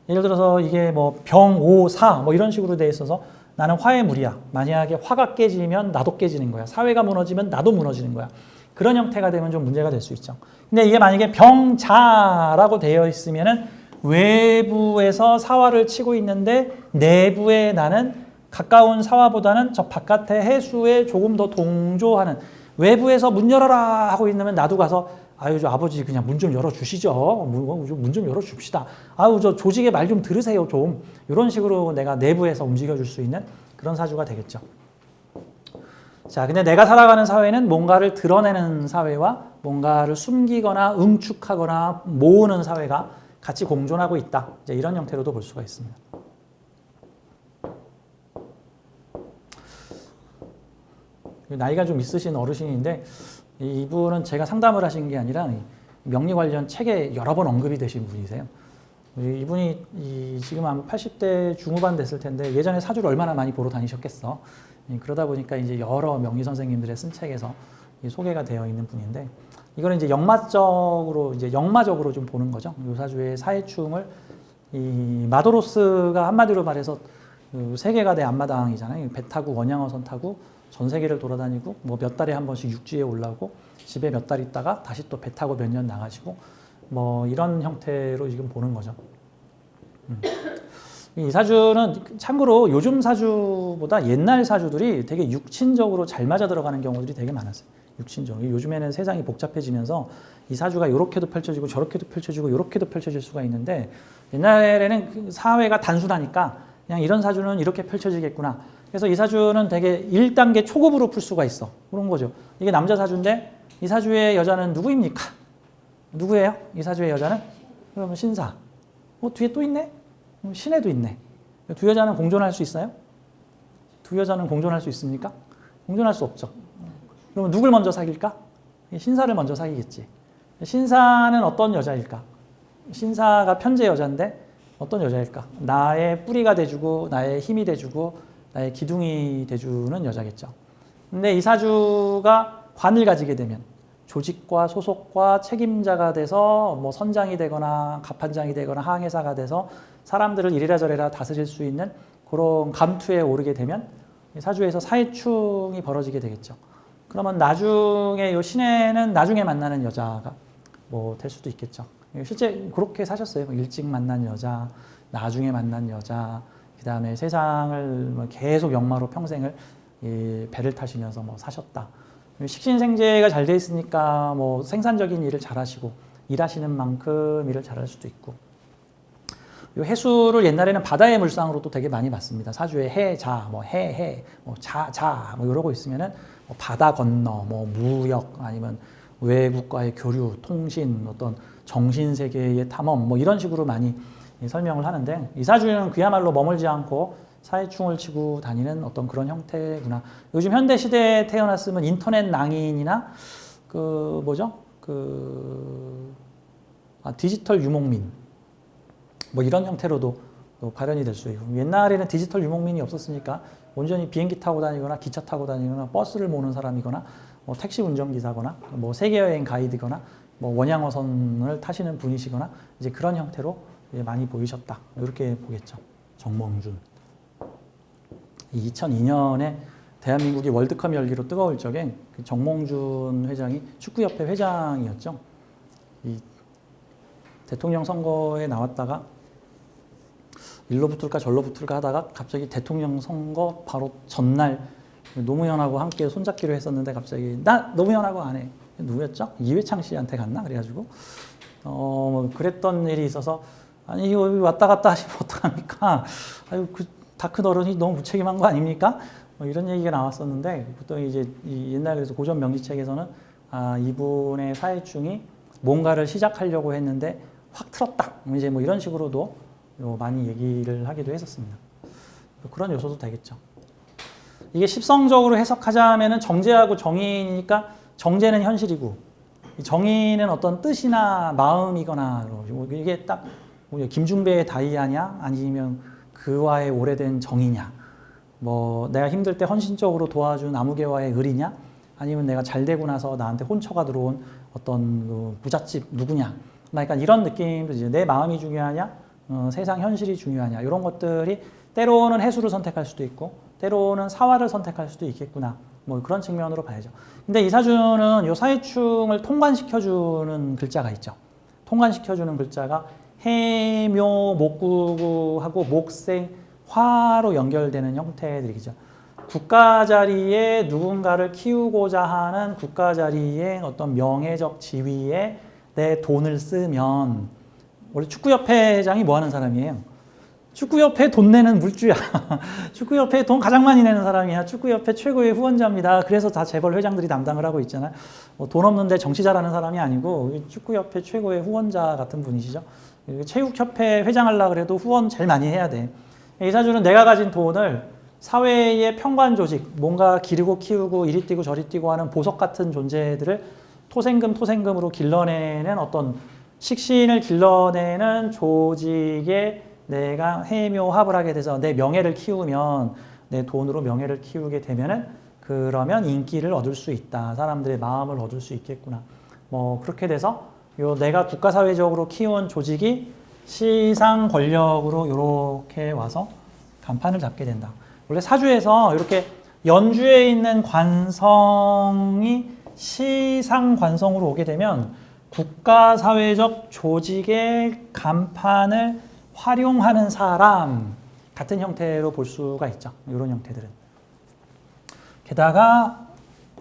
예를 들어서 이게 뭐 병, 오, 사 뭐 이런 식으로 돼 있어서 나는 화의 무리야. 만약에 화가 깨지면 나도 깨지는 거야. 사회가 무너지면 나도 무너지는 거야. 그런 형태가 되면 좀 문제가 될 수 있죠. 근데 이게 만약에 병자라고 되어 있으면은 외부에서 사화를 치고 있는데 내부에 나는 가까운 사화보다는 저 바깥의 해수에 조금 더 동조하는, 외부에서 문 열어라 하고 있으면 나도 가서 아유 저 아버지 그냥 문 좀 열어주시죠. 문 좀 열어줍시다. 아유 저 조직의 말 좀 들으세요 좀. 이런 식으로 내가 내부에서 움직여줄 수 있는 그런 사주가 되겠죠. 자, 근데 내가 살아가는 사회는 뭔가를 드러내는 사회와 뭔가를 숨기거나 응축하거나 모으는 사회가 같이 공존하고 있다. 이제 이런 형태로도 볼 수가 있습니다. 나이가 좀 있으신 어르신인데 이분은 제가 상담을 하신 게 아니라 명리 관련 책에 여러 번 언급이 되신 분이세요. 이분이 지금 아마 80대 중후반 됐을 텐데 예전에 사주를 얼마나 많이 보러 다니셨겠어. 그러다 보니까 이제 여러 명리 선생님들의 쓴 책에서 소개가 되어 있는 분인데, 이거는 이제 역마적으로 좀 보는 거죠. 이 사주의 사해충을 이 마도로스가 한마디로 말해서 그 세계가 내 앞마당이잖아요. 배 타고 원양어선 타고 전 세계를 돌아다니고 뭐 몇 달에 한 번씩 육지에 올라오고 집에 몇 달 있다가 다시 또 배 타고 몇 년 나가시고 뭐 이런 형태로 지금 보는 거죠. 이 사주는 참고로 요즘 사주보다 옛날 사주들이 되게 육친적으로 잘 맞아 들어가는 경우들이 되게 많았어요. 육친적으로. 요즘에는 세상이 복잡해지면서 이 사주가 이렇게도 펼쳐지고 저렇게도 펼쳐지고 이렇게도 펼쳐질 수가 있는데, 옛날에는 사회가 단순하니까 그냥 이런 사주는 이렇게 펼쳐지겠구나. 그래서 이 사주는 되게 1단계 초급으로 풀 수가 있어. 그런 거죠. 이게 남자 사주인데 이 사주의 여자는 누구입니까? 누구예요? 이 사주의 여자는? 그러면 신사. 뒤에 또 있네? 신에도 있네. 두 여자는 공존할 수 있어요? 두 여자는 공존할 수 있습니까? 공존할 수 없죠. 그러면 누굴 먼저 사귈까? 신사를 먼저 사귀겠지. 신사는 어떤 여자일까? 신사가 편재 여자인데 어떤 여자일까? 나의 뿌리가 돼주고 나의 힘이 돼주고 나의 기둥이 돼주는 여자겠죠. 근데 이 사주가 관을 가지게 되면 조직과 소속과 책임자가 돼서 뭐 선장이 되거나 갑판장이 되거나 항해사가 돼서 사람들을 이래라 저래라 다스릴 수 있는 그런 감투에 오르게 되면 사주에서 사해충이 벌어지게 되겠죠. 그러면 나중에 이 신에는 나중에 만나는 여자가 뭐 될 수도 있겠죠. 실제 그렇게 사셨어요. 일찍 만난 여자, 나중에 만난 여자, 그 다음에 세상을 계속 역마로 평생을 배를 타시면서 뭐 사셨다. 식신생재가 잘 돼 있으니까 뭐 생산적인 일을 잘 하시고 일하시는 만큼 일을 잘할 수도 있고, 이 해수를 옛날에는 바다의 물상으로 또 되게 많이 봤습니다. 사주에 해자, 뭐 해, 뭐 자, 뭐 이러고 있으면은 뭐 바다 건너, 뭐 무역 아니면 외국과의 교류, 통신, 어떤 정신 세계의 탐험, 뭐 이런 식으로 많이 설명을 하는데, 이 사주는 그야말로 머물지 않고 사해충을 치고 다니는 어떤 그런 형태구나. 요즘 현대 시대에 태어났으면 인터넷 낭인이나 디지털 유목민 뭐 이런 형태로도 발현이 될 수 있고, 옛날에는 디지털 유목민이 없었으니까 온전히 비행기 타고 다니거나 기차 타고 다니거나 버스를 모는 사람이거나 뭐 택시 운전기사거나 뭐 세계여행 가이드거나 뭐 원양어선을 타시는 분이시거나 이제 그런 형태로 많이 보이셨다. 이렇게 보겠죠. 정몽준. 2002년에 대한민국이 월드컵 열기로 뜨거울 적에 그 정몽준 회장이 축구협회 회장이었죠. 이 대통령 선거에 나왔다가 일로 붙을까 절로 붙을까 하다가 갑자기 대통령 선거 바로 전날 노무현하고 함께 손잡기로 했었는데 갑자기 나 노무현하고 안 해. 누구였죠? 이회창 씨한테 갔나? 그래가지고 그랬던 일이 있어서, 아니 이거 왔다 갔다 하시면 어떡합니까? 아유 그 다 큰 어른이 너무 무책임한 거 아닙니까? 이런 얘기가 나왔었는데, 보통 이제 옛날에서 고전 명리책에서는 이분의 사해충이 뭔가를 시작하려고 했는데 확 틀었다. 이제 뭐 이런 식으로도 많이 얘기를 하기도 했었습니다. 그런 요소도 되겠죠. 이게 십성적으로 해석하자면은 정제하고 정인이니까 정제는 현실이고 이 정의는 어떤 뜻이나 마음이거나 이게 딱 김중배의 다이아냐 아니면 그와의 오래된 정이냐 뭐 내가 힘들 때 헌신적으로 도와준 아무개와의 을이냐 아니면 내가 잘 되고 나서 나한테 혼처가 들어온 어떤 그 부잣집 누구냐 그러니까 이런 느낌도 이제 내 마음이 중요하냐 세상 현실이 중요하냐 이런 것들이 때로는 해수를 선택할 수도 있고 때로는 사화를 선택할 수도 있겠구나 뭐 그런 측면으로 봐야죠. 근데 이 사주는 요 사회충을 통관시켜주는 글자가 있죠. 통관시켜주는 글자가 해묘, 목구하고 목생, 화로 연결되는 형태들이죠. 국가 자리에 누군가를 키우고자 하는 국가 자리에 어떤 명예적 지위에 내 돈을 쓰면 원래 축구협회 회장이 뭐 하는 사람이에요? 축구협회 돈 내는 물주야. 축구협회 돈 가장 많이 내는 사람이야. 축구협회 최고의 후원자입니다. 그래서 다 재벌 회장들이 담당을 하고 있잖아요. 돈 없는데 정치 잘하는 사람이 아니고 축구협회 최고의 후원자 같은 분이시죠. 체육협회 회장하려고 그래도 후원 제일 많이 해야 돼. 이 사주는 내가 가진 돈을 사회의 평관 조직, 뭔가 기르고 키우고 이리 뛰고 저리 뛰고 하는 보석 같은 존재들을 토생금으로 길러내는 어떤 식신을 길러내는 조직에 내가 해묘합을 하게 돼서 내 명예를 키우면 내 돈으로 명예를 키우게 되면은 그러면 인기를 얻을 수 있다. 사람들의 마음을 얻을 수 있겠구나. 뭐 그렇게 돼서 요 내가 국가사회적으로 키운 조직이 시상 권력으로 이렇게 와서 간판을 잡게 된다. 원래 사주에서 이렇게 연주에 있는 관성이 시상 관성으로 오게 되면 국가사회적 조직의 간판을 활용하는 사람 같은 형태로 볼 수가 있죠. 이런 형태들은. 게다가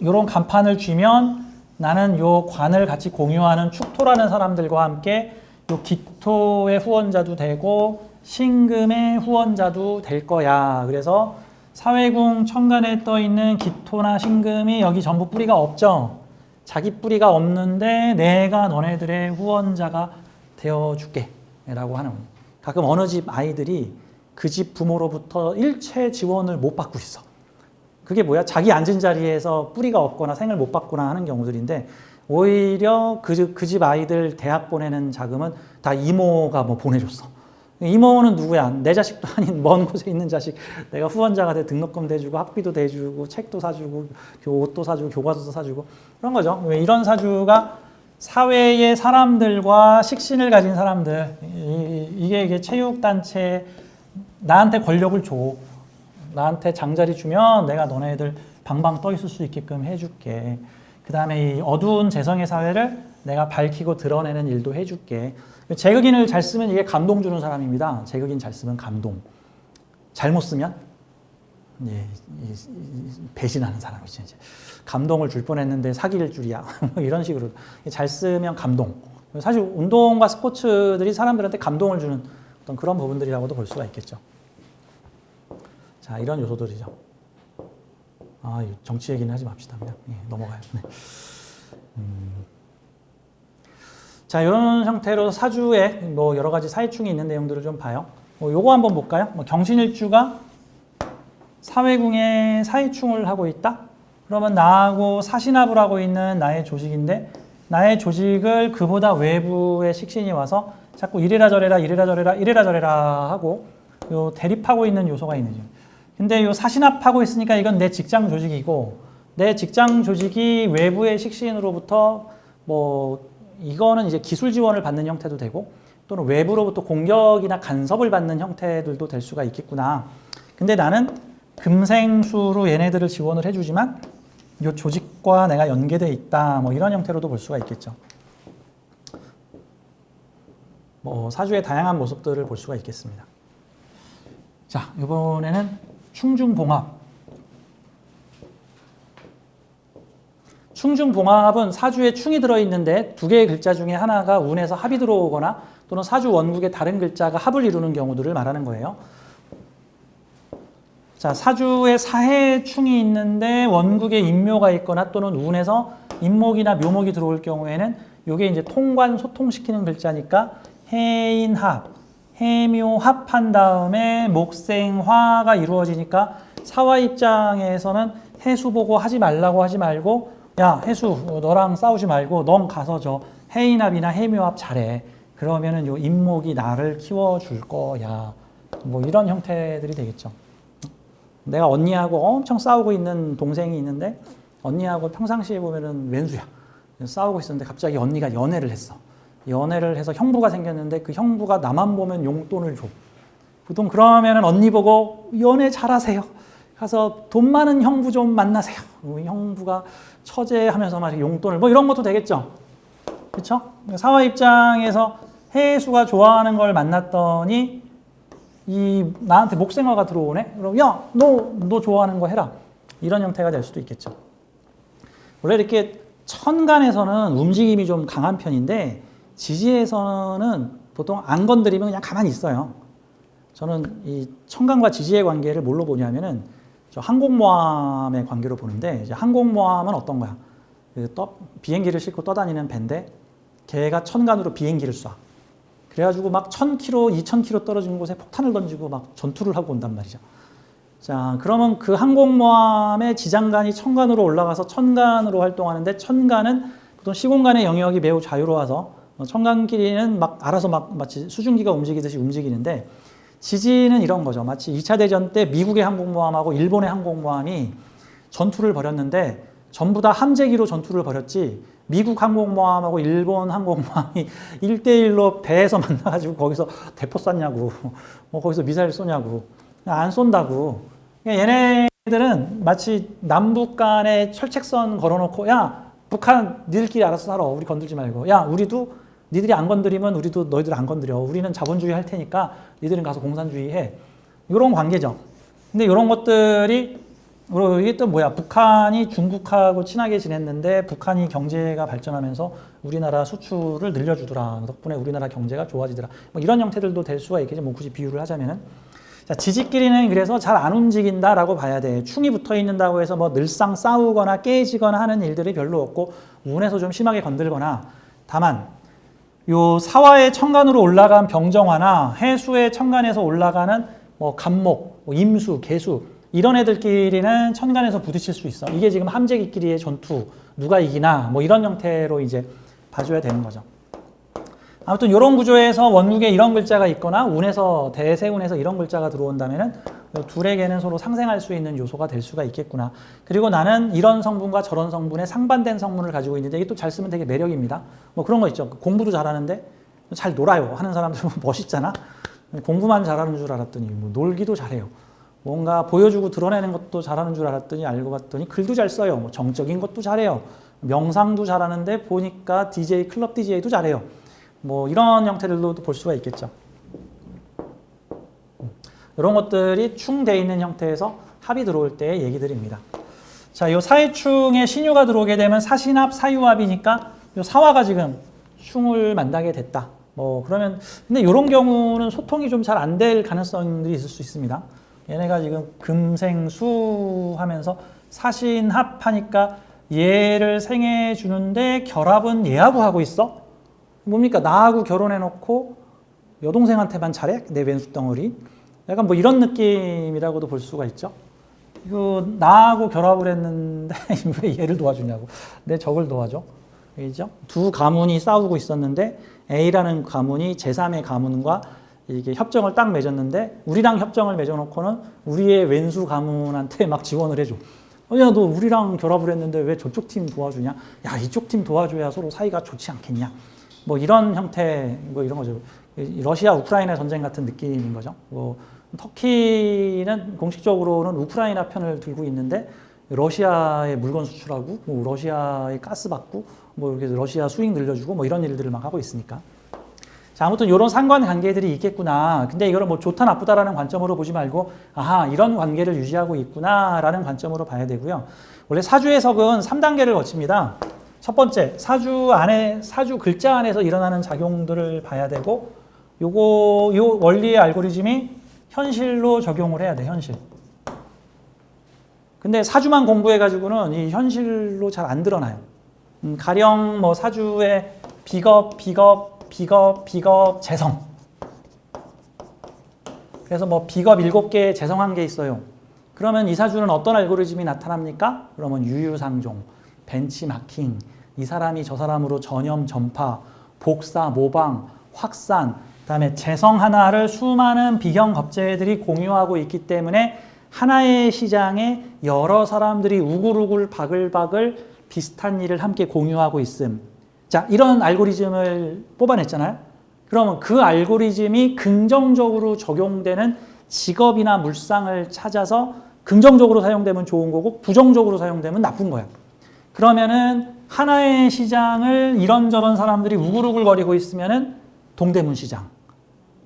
이런 간판을 쥐면 나는 요 관을 같이 공유하는 축토라는 사람들과 함께 요 기토의 후원자도 되고 신금의 후원자도 될 거야. 그래서 사회궁 천간에 떠 있는 기토나 신금이 여기 전부 뿌리가 없죠. 자기 뿌리가 없는데 내가 너네들의 후원자가 되어줄게 라고 하는 거예요. 가끔 어느 집 아이들이 그 집 부모로부터 일체 지원을 못 받고 있어. 그게 뭐야? 자기 앉은 자리에서 뿌리가 없거나 생을 못 받거나 하는 경우들인데 오히려 그 집 아이들 대학 보내는 자금은 다 이모가 뭐 보내줬어. 이모는 누구야? 내 자식도 아닌 먼 곳에 있는 자식. 내가 후원자가 돼 등록금 대주고 학비도 대주고 책도 사주고 옷도 사주고 교과서도 사주고 그런 거죠. 왜 이런 사주가 사회의 사람들과 식신을 가진 사람들 이게 체육단체 나한테 권력을 줘. 나한테 장자리 주면 내가 너네들 방방 떠 있을 수 있게끔 해줄게. 그 다음에 이 어두운 재성의 사회를 내가 밝히고 드러내는 일도 해줄게. 제극인을 잘 쓰면 이게 감동 주는 사람입니다. 제극인 잘 쓰면 감동. 잘못 쓰면 배신하는 사람이죠. 이제. 감동을 줄 뻔했는데 사기를 줄이야. 이런 식으로 잘 쓰면 감동. 사실 운동과 스포츠들이 사람들한테 감동을 주는 어떤 그런 부분들이라고도 볼 수가 있겠죠. 자, 이런 요소들이죠. 정치 얘기는 하지 맙시다. 그냥 넘어가요. 네. 자, 이런 형태로 사주에 뭐 여러 가지 사회충이 있는 내용들을 좀 봐요. 요거 한번 볼까요? 경신일주가 사회궁에 사회충을 하고 있다? 그러면 나하고 사신합을 하고 있는 나의 조직인데 나의 조직을 그보다 외부의 식신이 와서 자꾸 이래라 저래라 이래라 저래라 이래라 저래라 하고 요 대립하고 있는 요소가 있는 거죠. 근데 요 사신합하고 있으니까 이건 내 직장 조직이고 내 직장 조직이 외부의 식신으로부터 뭐 이거는 이제 기술 지원을 받는 형태도 되고 또는 외부로부터 공격이나 간섭을 받는 형태들도 될 수가 있겠구나. 근데 나는 금생수로 얘네들을 지원을 해주지만 이 조직과 내가 연계되어 있다. 뭐 이런 형태로도 볼 수가 있겠죠. 뭐 사주의 다양한 모습들을 볼 수가 있겠습니다. 자, 이번에는 충중봉합. 충중봉합은 사주에 충이 들어있는데 두 개의 글자 중에 하나가 운에서 합이 들어오거나 또는 사주 원국의 다른 글자가 합을 이루는 경우들을 말하는 거예요. 자, 사주에 사해의 충이 있는데 원국에 인묘가 있거나 또는 운에서 인목이나 묘목이 들어올 경우에는 이게 이제 통관 소통시키는 글자니까 해인합, 해묘합한 다음에 목생화가 이루어지니까 사화 입장에서는 해수 보고 하지 말라고 하지 말고 야, 해수, 너랑 싸우지 말고 넌 가서 저 해인합이나 해묘합 잘해. 그러면은 요 인목이 나를 키워줄 거야. 뭐 이런 형태들이 되겠죠. 내가 언니하고 엄청 싸우고 있는 동생이 있는데 언니하고 평상시에 보면은 왼수야. 싸우고 있었는데 갑자기 언니가 연애를 했어. 연애를 해서 형부가 생겼는데 그 형부가 나만 보면 용돈을 줘. 보통 그러면은 언니 보고 연애 잘하세요. 가서 돈 많은 형부 좀 만나세요. 형부가 처제하면서 막 용돈을 뭐 이런 것도 되겠죠. 그렇죠? 사화 입장에서 해수가 좋아하는 걸 만났더니 이 나한테 목생화가 들어오네. 그럼 야, 너 좋아하는 거 해라. 이런 형태가 될 수도 있겠죠. 원래 이렇게 천간에서는 움직임이 좀 강한 편인데 지지에서는 보통 안 건드리면 그냥 가만히 있어요. 저는 이 천간과 지지의 관계를 뭘로 보냐면은 저 항공모함의 관계로 보는데 이제 항공모함은 어떤 거야? 비행기를 싣고 떠다니는 배인데 걔가 천간으로 비행기를 쏴. 그래가지고 막 1000km, 2000km 떨어진 곳에 폭탄을 던지고 막 전투를 하고 온단 말이죠. 자, 그러면 그 항공모함의 지장간이 천간으로 올라가서 천간으로 활동하는데 천간은 보통 시공간의 영역이 매우 자유로워서 천간끼리는 막 알아서 막 마치 수증기가 움직이듯이 움직이는데 지지는 이런 거죠. 마치 2차 대전 때 미국의 항공모함하고 일본의 항공모함이 전투를 벌였는데 전부 다 함재기로 전투를 벌였지 미국 항공모함하고 일본 항공모함이 1대1로 배에서 만나가지고 거기서 대포 쐈냐고 뭐 거기서 미사일 쏘냐고 안 쏜다고. 얘네들은 마치 남북 간에 철책선 걸어놓고 야 북한 니들끼리 알아서 살아. 우리 건들지 말고. 야 우리도 니들이 안 건드리면 우리도 너희들 안 건드려. 우리는 자본주의 할 테니까 니들은 가서 공산주의 해. 이런 관계죠. 근데 이런 것들이 이게 또 뭐야? 북한이 중국하고 친하게 지냈는데 북한이 경제가 발전하면서 우리나라 수출을 늘려주더라. 덕분에 우리나라 경제가 좋아지더라. 뭐 이런 형태들도 될 수가 있겠죠. 뭐 굳이 비유를 하자면은. 자, 지지끼리는 그래서 잘 안 움직인다라고 봐야 돼. 충이 붙어 있는다고 해서 뭐 늘상 싸우거나 깨지거나 하는 일들이 별로 없고 운에서 좀 심하게 건들거나 다만 요 사화의 천간으로 올라간 병정화나 해수의 천간에서 올라가는 뭐 간목, 뭐 임수, 개수 이런 애들끼리는 천간에서 부딪힐 수 있어. 이게 지금 함재기끼리의 전투 누가 이기나 뭐 이런 형태로 이제 봐줘야 되는 거죠. 아무튼 이런 구조에서 원국에 이런 글자가 있거나 운에서 대세운에서 이런 글자가 들어온다면은 둘에게는 서로 상생할 수 있는 요소가 될 수가 있겠구나. 그리고 나는 이런 성분과 저런 성분의 상반된 성분을 가지고 있는데 이게 또 잘 쓰면 되게 매력입니다. 뭐 그런 거 있죠. 공부도 잘하는데 잘 놀아요 하는 사람들은 멋있잖아. 공부만 잘하는 줄 알았더니 뭐 놀기도 잘해요. 뭔가 보여주고 드러내는 것도 잘하는 줄 알았더니 알고 봤더니 글도 잘 써요. 뭐 정적인 것도 잘해요. 명상도 잘하는데 보니까 DJ, 클럽 DJ도 잘해요. 뭐 이런 형태들도 볼 수가 있겠죠. 이런 것들이 충돼 있는 형태에서 합이 들어올 때의 얘기들입니다. 자, 요 사해충에 신유가 들어오게 되면 사신합, 사유합이니까 요 사화가 지금 충을 만나게 됐다. 뭐 그러면 근데 이런 경우는 소통이 좀 잘 안 될 가능성들이 있을 수 있습니다. 얘네가 지금 금생수 하면서 사신합하니까 얘를 생해 주는데 결합은 얘하고 하고 있어? 뭡니까? 나하고 결혼해놓고 여동생한테만 잘해? 내 왼수 덩어리. 약간 뭐 이런 느낌이라고도 볼 수가 있죠. 이거 나하고 결합을 했는데 왜 얘를 도와주냐고. 내 적을 도와줘. 그죠? 두 가문이 싸우고 있었는데 A라는 가문이 제3의 가문과 이게 협정을 딱 맺었는데 우리랑 협정을 맺어놓고는 우리의 왼수 가문한테 막 지원을 해줘. 야, 너 우리랑 결합을 했는데 왜 저쪽 팀 도와주냐? 야, 이쪽 팀 도와줘야 서로 사이가 좋지 않겠냐? 뭐 이런 형태, 뭐 이런 거죠. 러시아 우크라이나 전쟁 같은 느낌인 거죠. 뭐 터키는 공식적으로는 우크라이나 편을 들고 있는데 러시아에 물건 수출하고 뭐 러시아에 가스 받고 뭐 이렇게 러시아 수익 늘려주고 뭐 이런 일들을 막 하고 있으니까. 자, 아무튼 이런 상관관계들이 있겠구나. 근데 이거를 뭐 좋다 나쁘다라는 관점으로 보지 말고 아하, 이런 관계를 유지하고 있구나라는 관점으로 봐야 되고요. 원래 사주 해석은 3단계를 거칩니다. 첫 번째, 사주 글자 안에서 일어나는 작용들을 봐야 되고, 요 원리의 알고리즘이 현실로 적용을 해야 돼, 현실. 근데 사주만 공부해가지고는 이 현실로 잘 안 드러나요. 가령 뭐 사주의 비겁, 재성. 그래서 뭐 비겁 7개, 재성 1개 있어요. 그러면 이 사주는 어떤 알고리즘이 나타납니까? 그러면 유유상종. 벤치마킹, 이 사람이 저 사람으로 전염, 전파, 복사, 모방, 확산, 그다음에 재성 하나를 수많은 비경 겁재들이 공유하고 있기 때문에 하나의 시장에 여러 사람들이 우글우글 바글바글 비슷한 일을 함께 공유하고 있음. 자, 이런 알고리즘을 뽑아냈잖아요. 그러면 그 알고리즘이 긍정적으로 적용되는 직업이나 물상을 찾아서 긍정적으로 사용되면 좋은 거고 부정적으로 사용되면 나쁜 거야. 그러면은 하나의 시장을 이런저런 사람들이 우글우글거리고 있으면은 동대문 시장,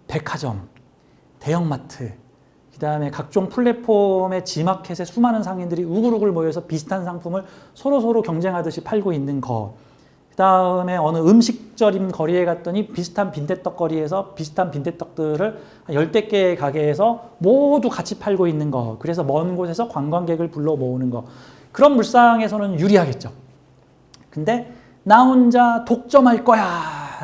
백화점, 대형마트, 그 다음에 각종 플랫폼의 G마켓에 수많은 상인들이 우글우글 모여서 비슷한 상품을 서로 경쟁하듯이 팔고 있는 거. 그 다음에 어느 음식점임 거리에 갔더니 비슷한 빈대떡 거리에서 비슷한 빈대떡들을 10대 개의 가게에서 모두 같이 팔고 있는 거. 그래서 먼 곳에서 관광객을 불러 모으는 거. 그런 물상에서는 유리하겠죠. 근데 나 혼자 독점할 거야.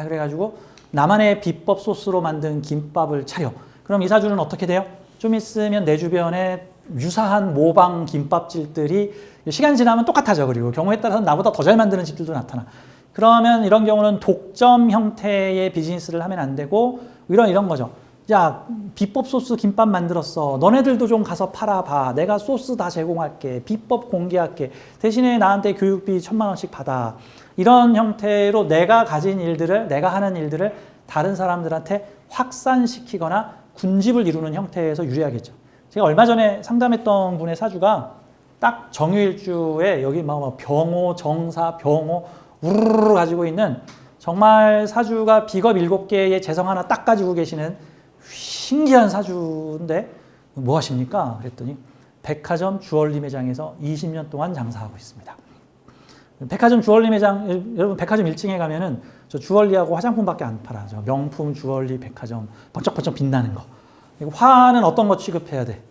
그래가지고 나만의 비법 소스로 만든 김밥을 차려. 그럼 이 사주는 어떻게 돼요? 좀 있으면 내 주변에 유사한 모방 김밥집들이 시간 지나면 똑같아져. 그리고 경우에 따라서는 나보다 더 잘 만드는 집들도 나타나. 그러면 이런 경우는 독점 형태의 비즈니스를 하면 안 되고 이런 거죠. 야, 비법 소스 김밥 만들었어. 너네들도 좀 가서 팔아봐. 내가 소스 다 제공할게. 비법 공개할게. 대신에 나한테 교육비 1,000만 원씩 받아. 이런 형태로 내가 가진 일들을, 내가 하는 일들을 다른 사람들한테 확산시키거나 군집을 이루는 형태에서 유리하겠죠. 제가 얼마 전에 상담했던 분의 사주가 딱 정유일주에 여기 막 병호, 정사, 병호 우르르 가지고 있는 정말 사주가 비겁 7개의 재성 하나 딱 가지고 계시는 신기한 사주인데 뭐 하십니까? 그랬더니 백화점 주얼리 매장에서 20년 동안 장사하고 있습니다. 백화점 주얼리 매장, 여러분 백화점 1층에 가면은 저 주얼리하고 화장품밖에 안 팔아. 저 명품 주얼리 백화점 번쩍번쩍 빛나는 거. 화는 어떤 거 취급해야 돼?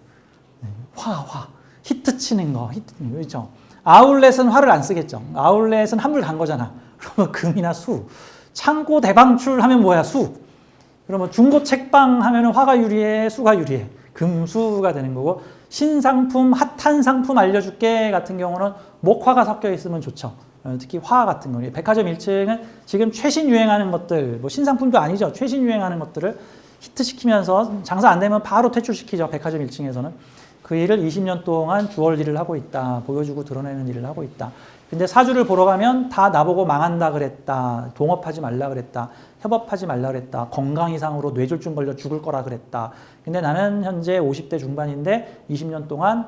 화. 히트 치는 거. 그렇죠? 아울렛은 화를 안 쓰겠죠. 아울렛은 환불 간 거잖아. 그러면 금이나 수. 창고 대방출 하면 뭐야? 수. 그러면 중고 책방 하면 화가 유리해, 수가 유리해. 금수가 되는 거고, 신상품, 핫한 상품 알려줄게 같은 경우는 목화가 섞여 있으면 좋죠. 특히 화 같은 거. 백화점 1층은 지금 최신 유행하는 것들, 뭐 신상품도 아니죠. 최신 유행하는 것들을 히트시키면서 장사 안 되면 바로 퇴출시키죠. 백화점 1층에서는. 그 일을 20년 동안 주얼리를 하고 있다. 보여주고 드러내는 일을 하고 있다. 근데 사주를 보러 가면 다 나보고 망한다 그랬다. 동업하지 말라 그랬다. 협업하지 말라 그랬다. 건강 이상으로 뇌졸중 걸려 죽을 거라 그랬다. 근데 나는 현재 50대 중반인데 20년 동안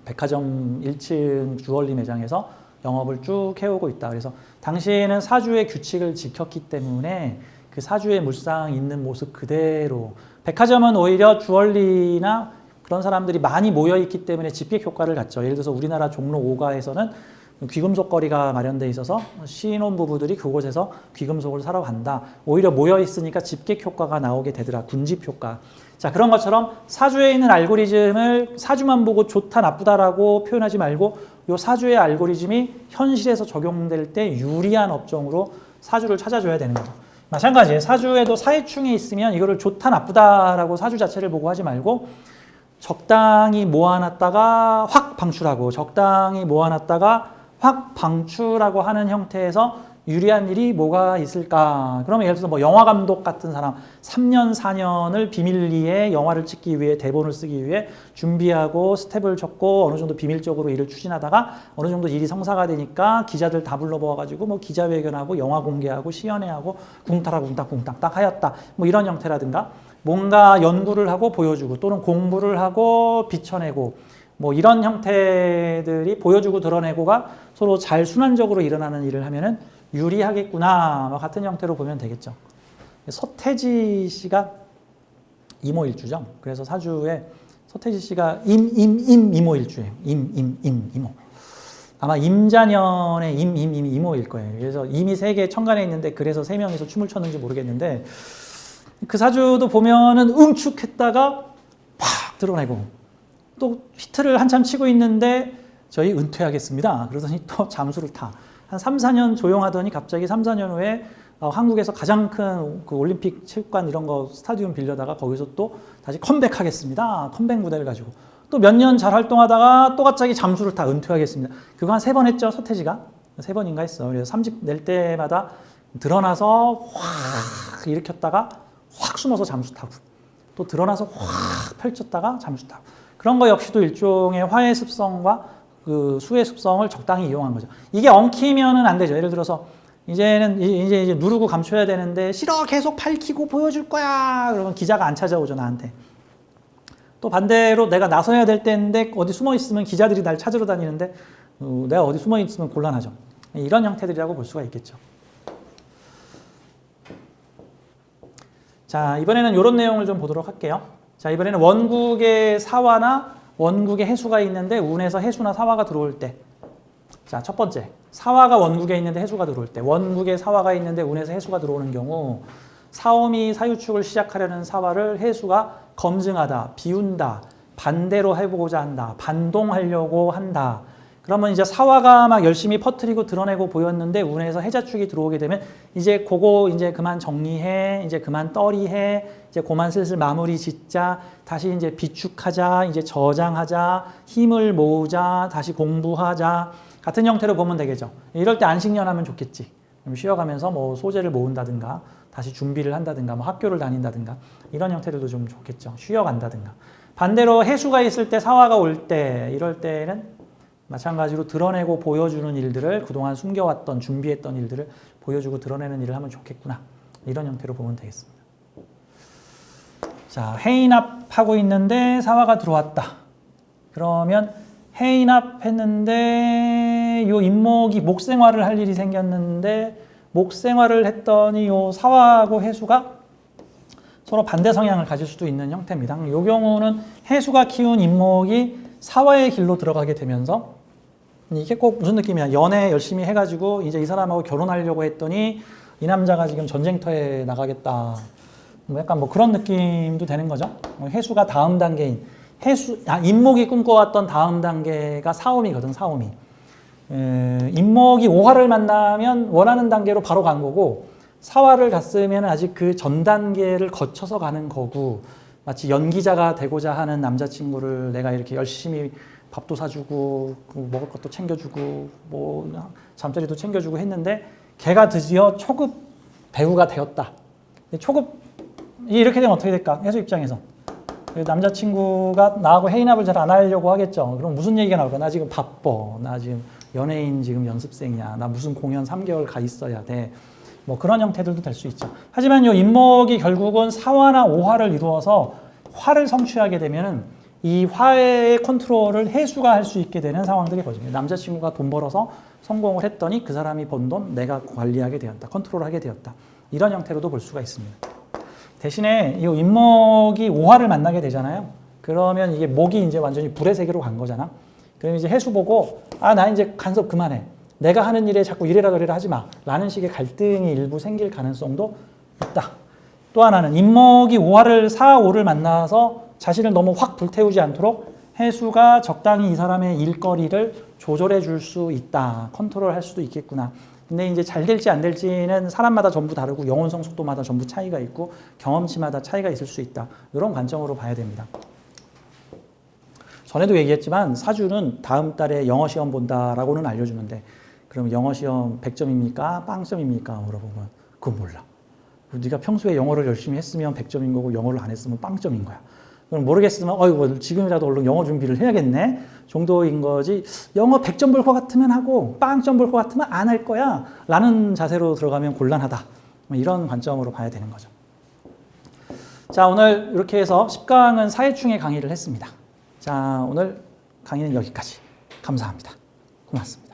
백화점 1층 주얼리 매장에서 영업을 쭉 해오고 있다. 그래서 당시에는 사주의 규칙을 지켰기 때문에 그 사주의 물상 있는 모습 그대로. 백화점은 오히려 주얼리나 그런 사람들이 많이 모여있기 때문에 집객 효과를 갖죠. 예를 들어서 우리나라 종로 5가에서는 귀금속 거리가 마련돼 있어서 신혼부부들이 그곳에서 귀금속을 사러 간다. 오히려 모여있으니까 집객 효과가 나오게 되더라. 군집 효과. 자, 그런 것처럼 사주에 있는 알고리즘을 사주만 보고 좋다 나쁘다라고 표현하지 말고 이 사주의 알고리즘이 현실에서 적용될 때 유리한 업종으로 사주를 찾아줘야 되는 거죠. 마찬가지예요. 사주에도 사회충에 있으면 이거를 좋다 나쁘다라고 사주 자체를 보고 하지 말고 적당히 모아놨다가 확 방출하고 적당히 모아놨다가 확 방출하고 하는 형태에서 유리한 일이 뭐가 있을까? 그러면 예를 들어서 뭐 영화 감독 같은 사람 3년, 4년을 비밀리에 영화를 찍기 위해 대본을 쓰기 위해 준비하고 스텝을 쳤고 어느 정도 비밀적으로 일을 추진하다가 어느 정도 일이 성사가 되니까 기자들 다 불러모아가지고 뭐 기자회견하고 영화 공개하고 시연회하고 궁타라궁딱 딱 하였다. 뭐 이런 형태라든가 뭔가 연구를 하고 보여주고 또는 공부를 하고 비춰내고 뭐 이런 형태들이 보여주고 드러내고가 서로 잘 순환적으로 일어나는 일을 하면은 유리하겠구나 같은 형태로 보면 되겠죠. 서태지 씨가 이모일주죠. 그래서 사주에 서태지 씨가 이모일주예요. 이모. 아마 임자년의 이모일 거예요. 그래서 임이 3개 천간에 있는데 그래서 3명이서 춤을 췄는지 모르겠는데 그 사주도 보면은 응축했다가 팍 드러내고 또 히트를 한참 치고 있는데 저희 은퇴하겠습니다. 그러더니 또 잠수를 타. 한 3, 4년 조용하더니 갑자기 3, 4년 후에 한국에서 가장 큰 그 올림픽 체육관 이런 거 스타디움 빌려다가 거기서 또 다시 컴백하겠습니다. 컴백 무대를 가지고 또 몇 년 잘 활동하다가 또 갑자기 잠수를 타 은퇴하겠습니다. 그거 한 3번 했죠, 서태지가? 3번인가 했어. 그래서 3집 낼 때마다 드러나서 확 일으켰다가 확 숨어서 잠수 타고 또 드러나서 확 펼쳤다가 잠수 타고 그런 거 역시도 일종의 화의 습성과 그 수의 습성을 적당히 이용한 거죠. 이게 엉키면은 안 되죠. 예를 들어서 이제는 이제 누르고 감춰야 되는데 싫어 계속 밝히고 보여줄 거야. 그러면 기자가 안 찾아오죠 나한테. 또 반대로 내가 나서야 될 때인데 어디 숨어 있으면 기자들이 날 찾으러 다니는데 내가 어디 숨어 있으면 곤란하죠. 이런 형태들이라고 볼 수가 있겠죠. 자, 이번에는 이런 내용을 좀 보도록 할게요. 자, 이번에는 원국의 사화나 원국의 해수가 있는데 운에서 해수나 사화가 들어올 때. 자, 첫 번째. 사화가 원국에 있는데 해수가 들어올 때. 원국에 사화가 있는데 운에서 해수가 들어오는 경우 사오미 사유축을 시작하려는 사화를 해수가 검증하다, 비운다, 반대로 해보고자 한다, 반동하려고 한다. 그러면 이제 사화가 막 열심히 퍼뜨리고 드러내고 보였는데 운에서 해자축이 들어오게 되면 이제 그거 이제 그만 정리해, 이제 그만 떨이해, 이제 그만 슬슬 마무리 짓자, 다시 이제 비축하자, 이제 저장하자, 힘을 모으자, 다시 공부하자 같은 형태로 보면 되겠죠. 이럴 때 안식년하면 좋겠지. 쉬어가면서 뭐 소재를 모은다든가, 다시 준비를 한다든가, 뭐 학교를 다닌다든가 이런 형태들도 좀 좋겠죠. 쉬어간다든가. 반대로 해수가 있을 때 사화가 올 때 이럴 때는 마찬가지로 드러내고 보여주는 일들을 그동안 숨겨왔던 준비했던 일들을 보여주고 드러내는 일을 하면 좋겠구나. 이런 형태로 보면 되겠습니다. 자, 해인합하고 있는데 사화가 들어왔다. 그러면 해인합했는데 요 인목이 목생활을 할 일이 생겼는데 목생활을 했더니 요 사화하고 해수가 서로 반대 성향을 가질 수도 있는 형태입니다. 이 경우는 해수가 키운 인목이 사화의 길로 들어가게 되면서 이게 꼭 무슨 느낌이야? 연애 열심히 해가지고 이제 이 사람하고 결혼하려고 했더니 이 남자가 지금 전쟁터에 나가겠다. 약간 뭐 그런 느낌도 되는 거죠. 해수가 다음 단계인 인목이 꿈꿔왔던 다음 단계가 사오미거든. 사오미. 인목이 오화를 만나면 원하는 단계로 바로 간 거고 사화를 갔으면 아직 그 전 단계를 거쳐서 가는 거고 마치 연기자가 되고자 하는 남자친구를 내가 이렇게 열심히 밥도 사주고 먹을 것도 챙겨주고 뭐 잠자리도 챙겨주고 했는데 걔가 드디어 초급 배우가 되었다. 초급 이렇게 되면 어떻게 될까? 해수 입장에서 남자친구가 나하고 해인합을 잘 안 하려고 하겠죠. 그럼 무슨 얘기가 나올까? 나 지금 바빠. 나 지금 연예인 지금 연습생이야. 나 무슨 공연 3개월 가 있어야 돼. 뭐 그런 형태들도 될 수 있죠. 하지만 이 인목이 결국은 사화나 오화를 이루어서 화를 성취하게 되면은 이 화의 컨트롤을 해수가 할 수 있게 되는 상황들이 벌어집니다. 남자친구가 돈 벌어서 성공을 했더니 그 사람이 번 돈 내가 관리하게 되었다. 컨트롤하게 되었다. 이런 형태로도 볼 수가 있습니다. 대신에 이 인목이 오화를 만나게 되잖아요. 그러면 이게 목이 이제 완전히 불의 세계로 간 거잖아. 그럼 이제 해수 보고 나 이제 간섭 그만해. 내가 하는 일에 자꾸 이래라 저래라 하지 마. 라는 식의 갈등이 일부 생길 가능성도 있다. 또 하나는 인목이 오화를 사오를 만나서 자신을 너무 확 불태우지 않도록 해수가 적당히 이 사람의 일거리를 조절해 줄 수 있다. 컨트롤 할 수도 있겠구나. 근데 이제 잘 될지 안 될지는 사람마다 전부 다르고 영혼성 속도마다 전부 차이가 있고 경험치마다 차이가 있을 수 있다. 이런 관점으로 봐야 됩니다. 전에도 얘기했지만 사주는 다음 달에 영어 시험 본다라고는 알려주는데 그럼 영어 시험 100점입니까? 빵점입니까? 물어보면 그건 몰라. 네가 평소에 영어를 열심히 했으면 100점인 거고 영어를 안 했으면 빵점인 거야. 그럼 모르겠으면 어이구 지금이라도 얼른 영어 준비를 해야겠네 정도인 거지 영어 100점 볼 것 같으면 하고 빵점 볼 것 같으면 안 할 거야 라는 자세로 들어가면 곤란하다. 이런 관점으로 봐야 되는 거죠. 자, 오늘 이렇게 해서 10강은 사회충의 강의를 했습니다. 자, 오늘 강의는 여기까지. 감사합니다. 고맙습니다.